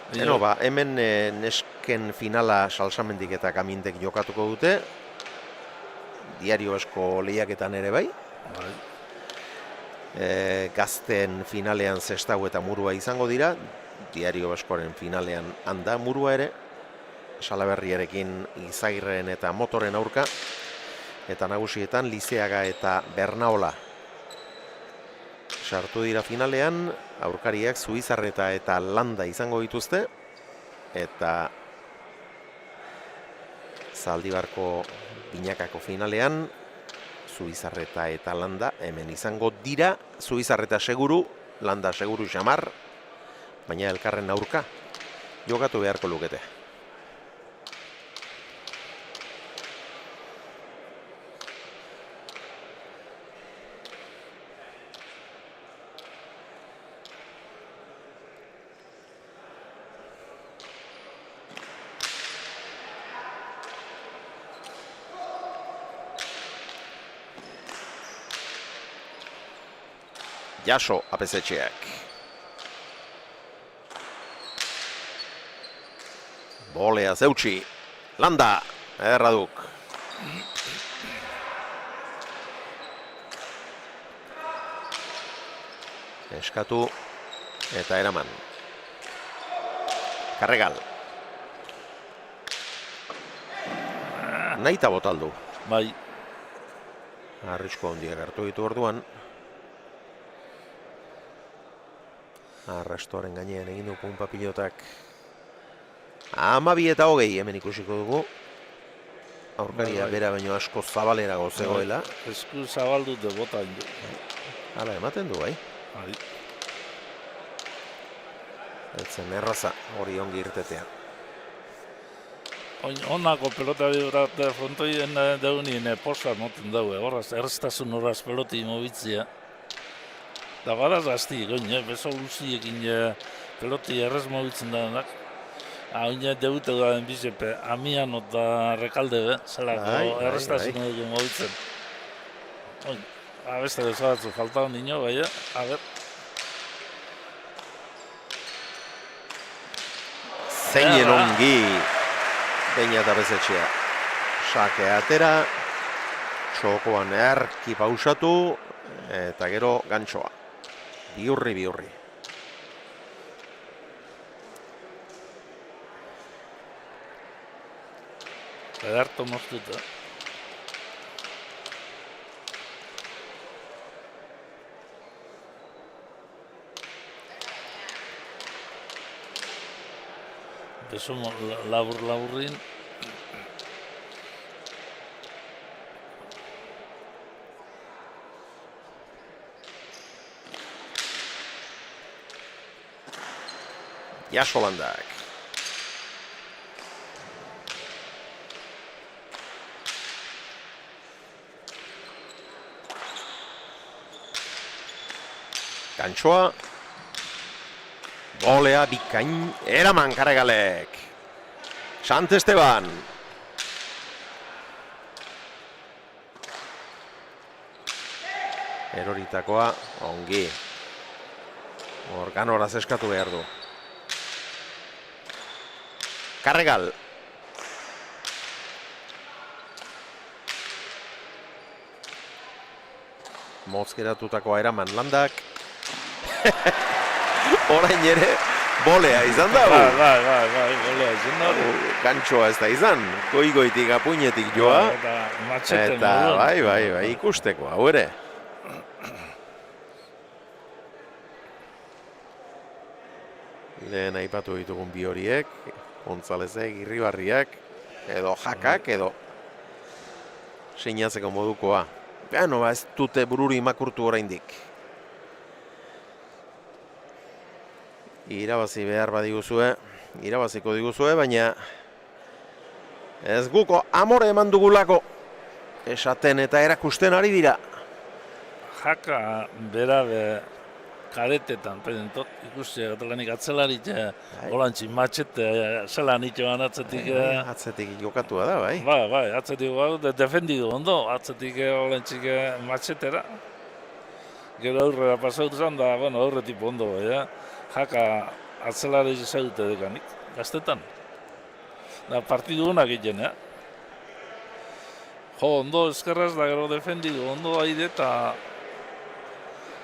Beno, hemen nesken finala Salsamendik eta Kamindek jokatuko dute. Diario asko lehiaketan ere bai. Gazten finalean Zestau eta Murua izango dira. Diario askoren finalean handa Murua ere. Salaberriarekin Izagirren eta Motoren aurka. Eta nagusietan Lizeaga eta Bernaola sartu dira finalean, aurkariak Zubizarreta eta Landa izango dituzte, eta Zaldibarko binakako finalean, Zubizarreta eta Landa hemen izango dira, Zubizarreta seguru, Landa seguru xamar, baina elkarren aurka jokatu beharko lukete. Jaso apezetxeak. Bolea zeutxi. Landa. Ederra duk. Eskatu. Eta eraman. Karregal. Naita botaldu.
Bai.
Arrisko handiak hartu ditu orduan. Arrastoaren gainean egin du punpa pilotak. 12 eta 20 hemen ikusiko dugu. Aurkaria bera baino asko zabalerago zegoela.
Esku zabaldute bota indu.
Hala, ematen du, bai. Etzen erraza hori ongi irtetea.
Honako pelota bidurat frontoien deunien posta noten daue. Horraz, erreztasun horraz peloti mobitzia. Da badaz azti, beso luziekin peloti errez mobitzen da. Oina debute da bizepe, amian eta rekalde, zelako erreztasun dugu mobitzen. Beste bezabatzu faltaun nino, bai, a ber.
Zeinen ongi Beina eta Bezetxea. Sake atera, txokoan erki pausatu, eta gero gantxoa. Biurri.
Ederto moztuta. Beso labur-laburrin.
Jaso Landak. Gantxoa. Bolea bikain. Eraman Karregalek. Sant Esteban. Eroritakoa ongi. Organoraz eskatu behar du. Karregal. Motz geratutakoa eraman Landak. Orain ere bolea izan da.
Bai, bolea izan da.
Gantxoa ez da izan. Goigoitik apuinetik joa. Eta bai, ikusteko, hau ere. Lehen aipatu ditugun bi horiek. Gonzalezek, Irribarriak, edo Jakak, edo sinatzeko modukoa. Beno, ez dute bururi makurtu oraindik. Irabazi behar badiguzue, irabaziko diguzue, baina ez guko amore eman dugulako. Esaten eta erakusten ari dira.
Jaka bera kadetetan, penentot, ikusi, atelanik atzelarik, holantxin matxete, zelan itxoan atzetik.
Atzetik jokatua da, bai.
Bai, atzetik defendidu ondo, atzetik holantxik matxetera. Gero aurrera pasautu zen, da, bueno, aurretik ondo, jaka atzelari zaudute dekanik, gaztetan. Da, partidu honak egiten, Jo, ondo eskerraz da gero defendidu, ondo aide eta...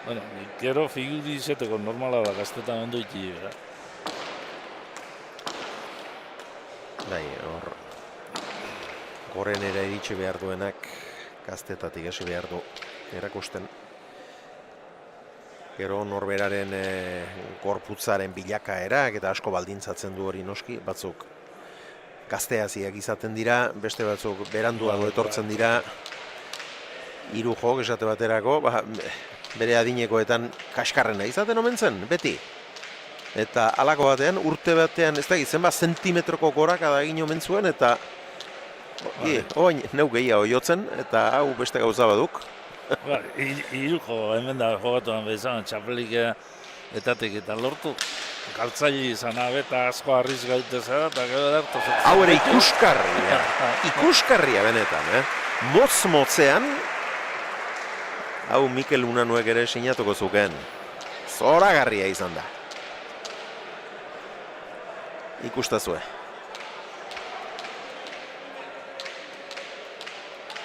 Bueno, gero figuri izeteko normala da, gaztetan ondo iti,
Bai, hor... Gorenera iritsi behar duenak, gaztetatik hasi behar du erakusten. Gero norberaren gorputzaren bilakaerak eta asko baldintzatzen du hori noski, batzuk gazteaziak izaten dira, beste batzuk beranduago etortzen dira, hiru jok esate baterako, bere adinekoetan kaskarrena izaten omen zen, beti. Eta halako batean, urte batean, ez da zenba zentimetroko gorakada egin omen zuen, eta oin neu gehiago jotzen, eta hau beste gauza baduk.
Iruko hemen da jogatuan bezan, txapelik etatik eta lortu. Galtzaile izan abeta asko arriz gaitezera, eta gero dartu.
Hau ere ikuskarria, ikuskarria benetan, Motz-motzean, hau Mikel Unanuek ere sinatuko zuken. Zoragarria izan da. Ikustazue.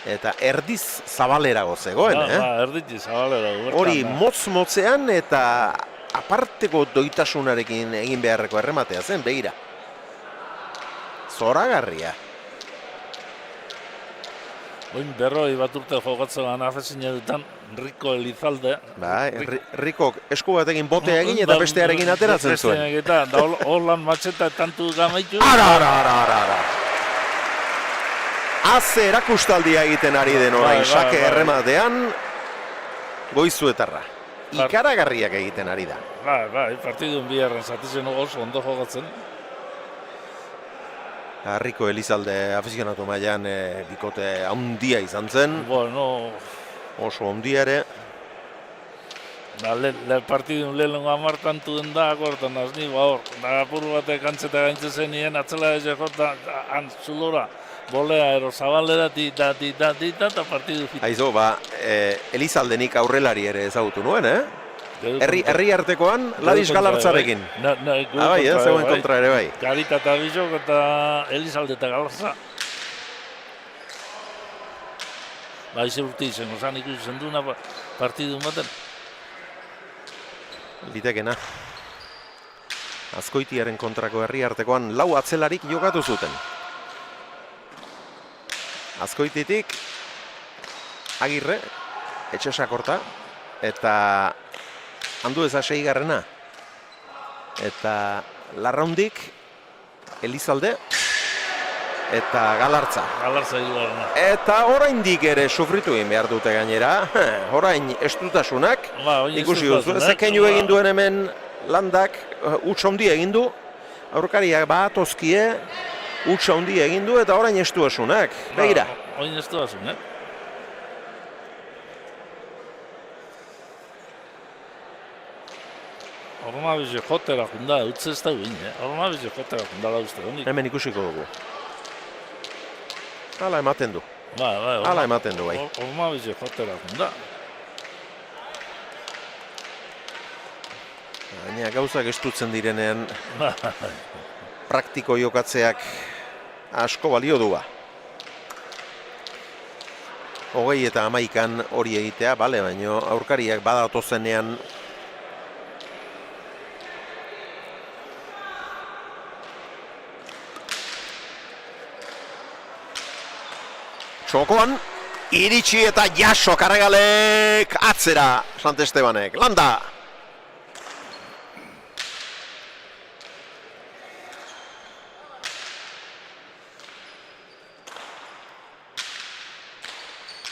Eta erdiz zabalerago zegoen,
Erdiz zabalerago.
Hori motz-motzean eta aparteko doitasunarekin egin beharreko errematea zen, begira. Zoragarria.
Oin berroi bat urte jogatzen anafezina dutan, Riko Elizalde.
Rikok esku batekin botea egin eta bestearekin ateratzen zuen.
Da holan matxeta tantu gamaitu.
Ara! Aze erakustaldia egiten ari den orain sake errematean Goizuetarra. Ikaragarriak egiten ari da.
Bai, partidun biharren zatizen oso ondo jogatzen.
Riko Elizalde afizionatu mailan bikote handia izan zen.
Bueno,
oso handia ere.
Le partidun lehenengo amartantu den da, akortan azni, hor, apuru batek antzeta gaintzen zenien, atzela ez jota, zulora, bolea ero zabalera, eta partidu fit.
Aizo, Elizaldenik aurrelari ere ezagutu nuen, Herri artekoan, Ladis Galartzarekin. Bai, zegoen kontra ere bai.
Garita eta Bizok eta Elizalde eta Galartza. Ize urte izango, zan ikusten duena partidu baten.
Litekena. Azkoitiaren kontrako herri artekoan 4 atzelarik jokatu zuten. Azkoititik Agirre, Etxesakorta, eta Andueza 6garrena. Eta Larraundik, Elizalde, eta Galartza.
Galartza hirugarrena.
Eta oraindik ere sufritu egin behar dute gainera. Orain estutasunak, ikusi duzu, zekeinu egin duen hemen Landak, huts handia egin du, aurkariak batozkie, huts handia egin du, eta orain estutasunak. Begira.
Orain estutasunak. Ormabize jotera junda, utze ez da guin, Ormabize jotera junda da uste.
Hemen ikusiko dugu. Hala ematen du. Hala ematen du, bai.
Ormabize jotera junda.
Baina gauzak estutzen direnean praktiko jokatzeak asko balio du ba. 20 eta 11 hori egitea, bale, baino aurkariak badatozenean Txokoan, iritsi eta jaso Karagalek atzera Sant Estebanek. Landa!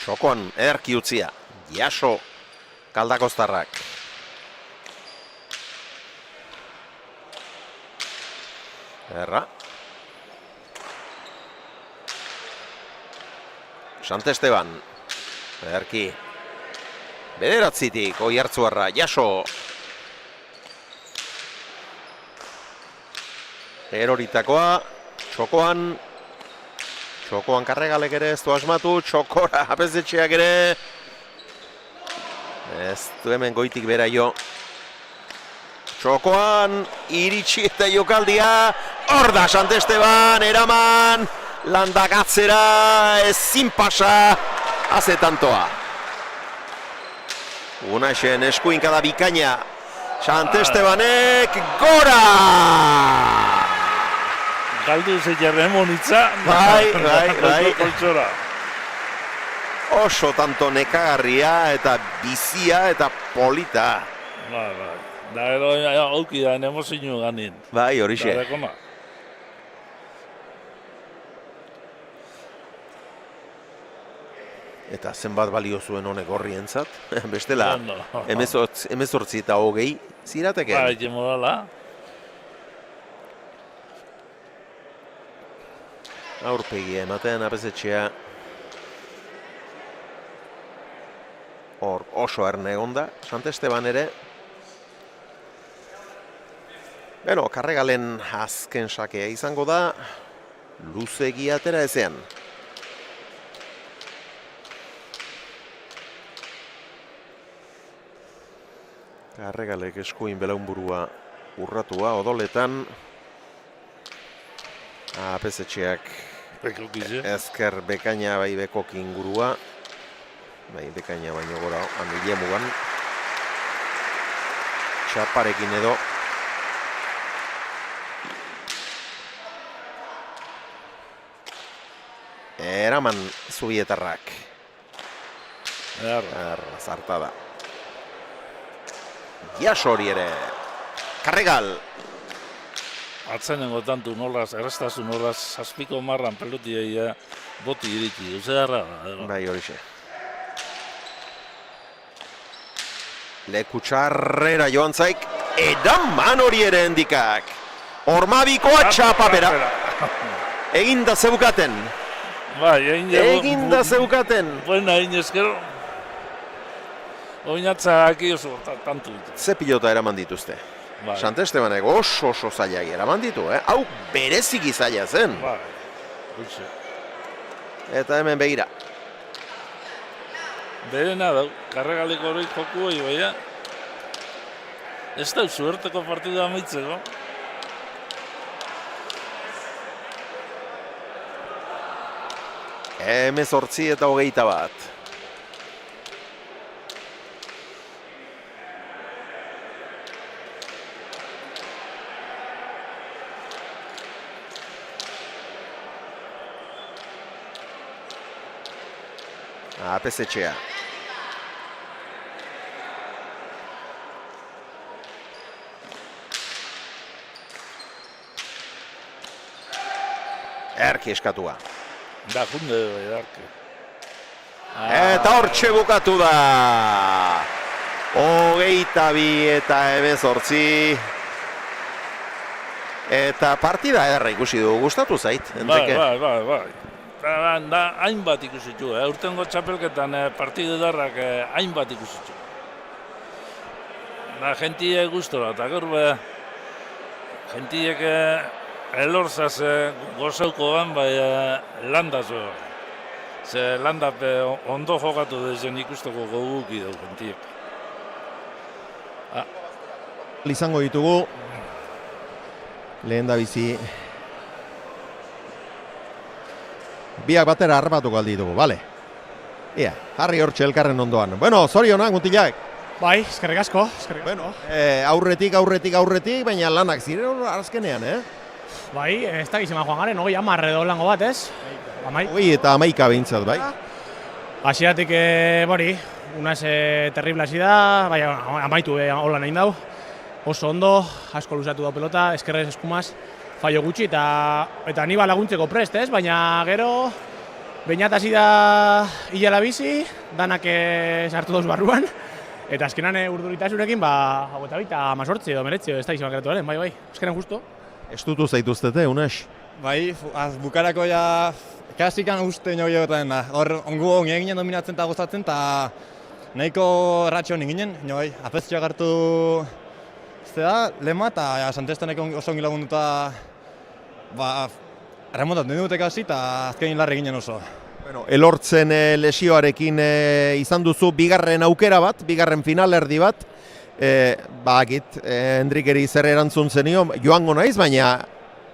Txokoan, ederki utzia. Jaso Kaldakostarrak. Erra. Sant Esteban, ederki, bederatzitik, Oiartzuarra, jaso, Eroritakoa, txokoan Karregalek ere ez du asmatu, txokora apesetxeak ere. Ez du hemen goitik bera jo. Txokoan, iritsi eta jokaldia. Hor da Santesteban, eraman. Landagatzera, ezin pasa. Haze tantoa. Unaxen eskuinkada bikaina. Santestebanek gora!
Galdu zeiarren emonitza.
Bai.
Koltsora.
Oso tanto nekagarria eta bizia eta polita.
Bai. Da gero auki da, emozio ganin.
Bai, horixe.
Dakona.
Eta zenbat balio zuen honek horrientzat. Bestela,
No.
18 eta 20 zirateke.
Bai, morala.
Aurpegia ematen apesetxea. Hor oso erne egonda, Santesteban ere. Beno, Karregalen azken sakea izango da, luzegi atera ezean. Karregalek eskuin belaunburua urratua odoletan. Apesetxeak ezker bekaina bai bekok ingurua. Bai, bekaina baino gora amile mugan. Txaparekin edo. Eraman zubietarrak. Zartada. Jasori ere. Karregal.
Atzenengo tantu nolaz, errestasun nolaz, zazpiko marran pelotia boti iriki. Uzearra da.
Bai, horixe. Leku txarrera joan zaik, edaman hori ere endikak. Ormabikoa txapapera. Eginda zeukaten.
Bai,
Eginda zeukaten.
Buena, inezkero. Oinatza aki oso tantu ditu.
Ze pilota eraman dituzte.
Bai.
Santestebanek oso zailak eraman ditu, Hau bereziki zaila zen.
Bai, gutxe.
Eta hemen begira.
Berena dau, Karregaleko hori joku hori baina. Ez da suerteko partida amaitzeko.
Hemezortzi eta 21. Apesetxea. Erki eskatua.
Da, junde edarke.
Eta hortxe bukatu da. 22 eta 18. Eta partida ederra ikusi du, gustatu zait.
Bai. Da, hainbat ikusitu, urtengo txapelketan partidu edarrak hainbat ikusitu. Da, jentie gustora, eta gaur jentiek elorzaz gozauko gan, bai landaz. Ze landap ondo jokatu dezen ikusteko goguki dugu jentiek.
Izango ditugu, lehen da bizi. Biak batera harrapatuko aldi ditugu, bale? Ia, jarri hortxe elkarren ondoan. Bueno, zorionak, mutilak.
Bai, eskerrik asko.
Bueno, aurretik, baina lanak ziren azkenean,
Bai, ez da gizima joan garen, 30 edo lango bat, ez?
Eta 11 behintzat, bai?
Hasieratik, unaz terrible hasi da, bai, amaitu holan egin dau. Oso ondo, asko luzatu da pelota, eskerrez eskumaz, fallo gutxi eta ni laguntzeko prest, ez? Baina gero, behinat hasi da hilala bizi, danak sartu dauz barruan, eta azkenan urduritasunekin, hau eta bita 18 edo 19, ez da gizima geratu garen, bai, azkenan justo.
Estutu zaituztete, Unes?
Bai, bukarako ja, klasikan uste nio gehoten da. Hor, ongu ginen dominatzen eta gozatzen, eta nahiko ratxo honik ginen, bai, apeztxoak hartu da, lema, eta Santesteneko oso ongi lagunduta remontatu dute kasi eta azken larri ginen oso.
Bueno, Elortzen lesioarekin izan duzu bigarren aukera bat, bigarren finalerdi bat. Bakit, Hendrikeri zer erantzun zenio, joango naiz, baina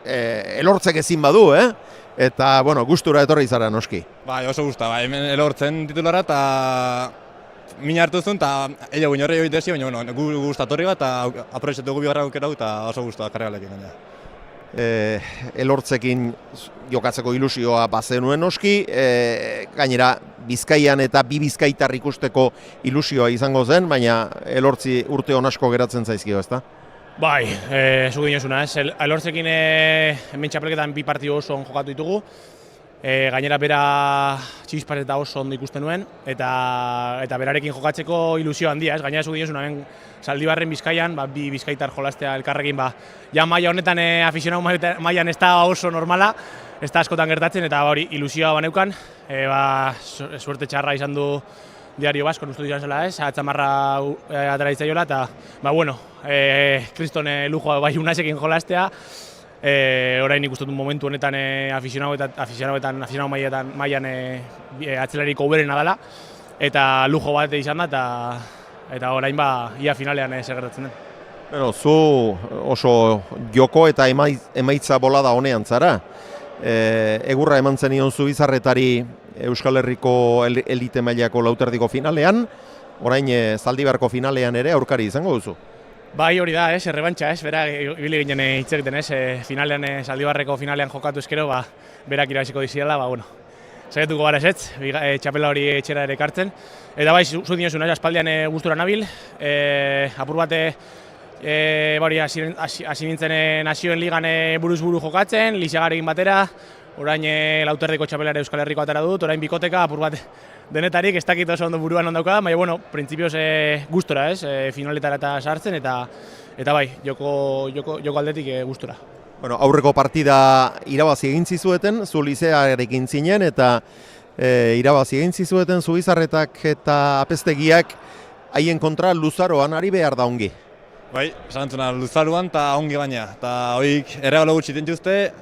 Elortzek ezin badu, Eta, bueno, gustura etorri zara noski.
Bai, oso gusta, bai, hemen Elortzen titulara eta mina hartu zuen, eta ella guin horre joitezi, baina, bueno, gu gustatorri bat, eta aprobetxatu dugu bigarra aukera eta oso gusta karregalekin gaina.
Elortzekin jokatzeko ilusioa bazenuen noski, gainera Bizkaian eta bi bizkaitar ikusteko ilusioa izango zen, baina Elortzi urte on asko geratzen zaizkio, ezta?
Bai, zu ginosuna, ez? Elortzekin hemen txapelketan bi partidu oso jokatu ditugu. Gainera bera txispaz eta oso ondo ikusten nuen, eta berarekin jokatzeko ilusio handia, ez? Gainera zu ginosuna, hemen Zaldibarren Bizkaian, bi bizkaitar jolastea elkarrekin, ja maila honetan afizionau mailan ez da oso normala, ez da askotan gertatzen, eta hori ilusioa baneukan, suerte txarra izan du Diario Baskon uste izan zela, ez? Atzamarra atera ditzaiola, eta, bueno, kriston lujoa bai unasekin jolastea, orain ikusten dut momentu honetan afizionau mailan atzelariko uberena dela, eta lujo bat izan da, eta orain ia finalean gertatzen den.
Bueno, zu oso joko eta emaitza bolada honean zara. Egurra eman zenion zu Bizarretari Euskal Herriko elite mailako lauterdiko finalean, orain Zaldibarko finalean ere aurkari izango duzu.
Bai, hori da, errebantxa, bera ibili ginen hitz egiten, finalean, Zaldibarreko finalean jokatu eskero, berak irabaziko dizidala, bueno, saiatuko gara ez, txapela hori etxera ere ekartzen. Eta bai, zu dinosun, aspaldian gustura nabil, apur bate, hasi nintzen Nazioen Ligan buruz-buru jokatzen, Lixagarekin batera, orain lauterdiko txapelare Euskal Herriko atara dut, orain bikoteka, apur bat denetarik, ez dakit oso ondo buruan ondauka, baina, bueno, printzipioz gustora, finaletara eta sartzen, eta bai, joko aldetik gustora.
Bueno, aurreko partida irabazi egin zizueten, zu Lizearekin zinen, eta irabazi egin zizueten zu Bizarretak eta Apeztegiak haien kontra Luzaroan ari behar da ongi.
Bai, esan zena Luzaroan eta ongi baina, eta hoik erregalo gutxi dituzte,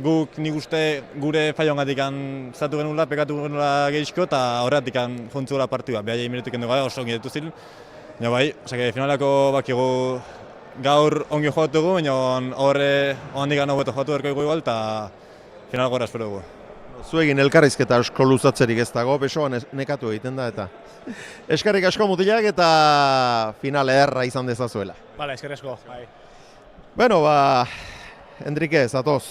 guk nik uste gure faiongatik zatu genula, pekatu genula gehizko, eta horretik jontzuela partidua, behar minutik endo gara, oso ongi dituzil. Ja bai, finalako bakigu gaur ongi jokatugu, baina horre ondik gana hobeto jokatu berko igual, eta final gora espero dugu.
Zuegin elkarrizketa asko luzatzerik ez dago, besoan nekatu egiten da, eta eskerrik asko mutilak eta final ederra izan dezazuela.
Bale, eskerrik asko.
Bueno, Hendrike, zatoz,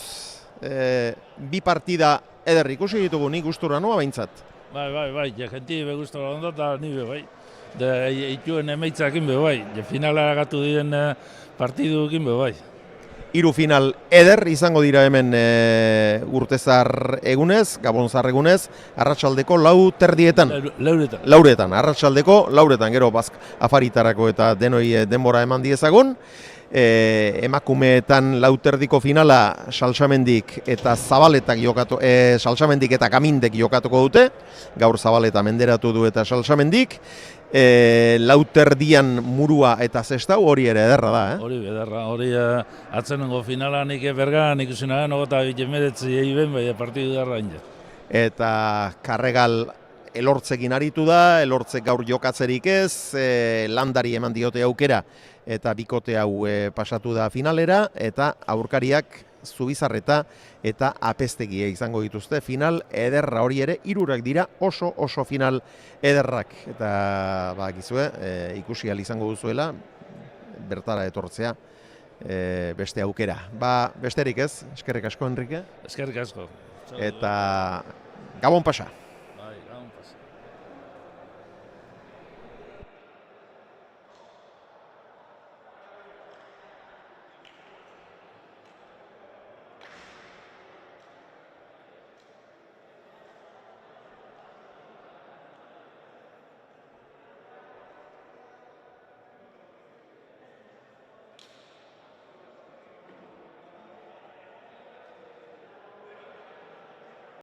bi partida eder ikusi ditugu nik gustura noa behintzat.
Bai, jenti be gustura ondo eta nire bai. Ituen emaitzakin be bai, finala gatu diren partiduekin be bai.
3 final eder izango dira hemen Urtezar egunez, Gabonzar egunez, arratsaldeko 4:00. Lauretan, arratsaldeko 4:00, gero bazk afaritarako eta denoi denbora eman diezagun. Emakumeetan 4:00 finala Salsamendik eta Zabaletak jokatu, Salsamendik eta Kamindek jokatuko dute. Gaur Zabaleta menderatu du eta Salsamendik. 4:00 Murua eta Zestau, hori ere ederra da,
Hori ederra, hori atzenengo finala nik bergan ikusina gano eta 19 egin bai partidu ederra inda.
Eta Karregal Elortzekin aritu da, Elortzek gaur jokatzerik ez, landari eman diote aukera eta bikote hau pasatu da finalera, eta aurkariak Zubizarreta eta Apeztegia izango dituzte final ederra, hori ere 3 dira oso final ederrak, eta gizue ikusi ahal izango duzuela bertara etortzea beste aukera. Besterik ez, eskerrik asko Enrique.
Eskerrik asko.
Eta Gabon pasa.
Bai, Gabon pasa.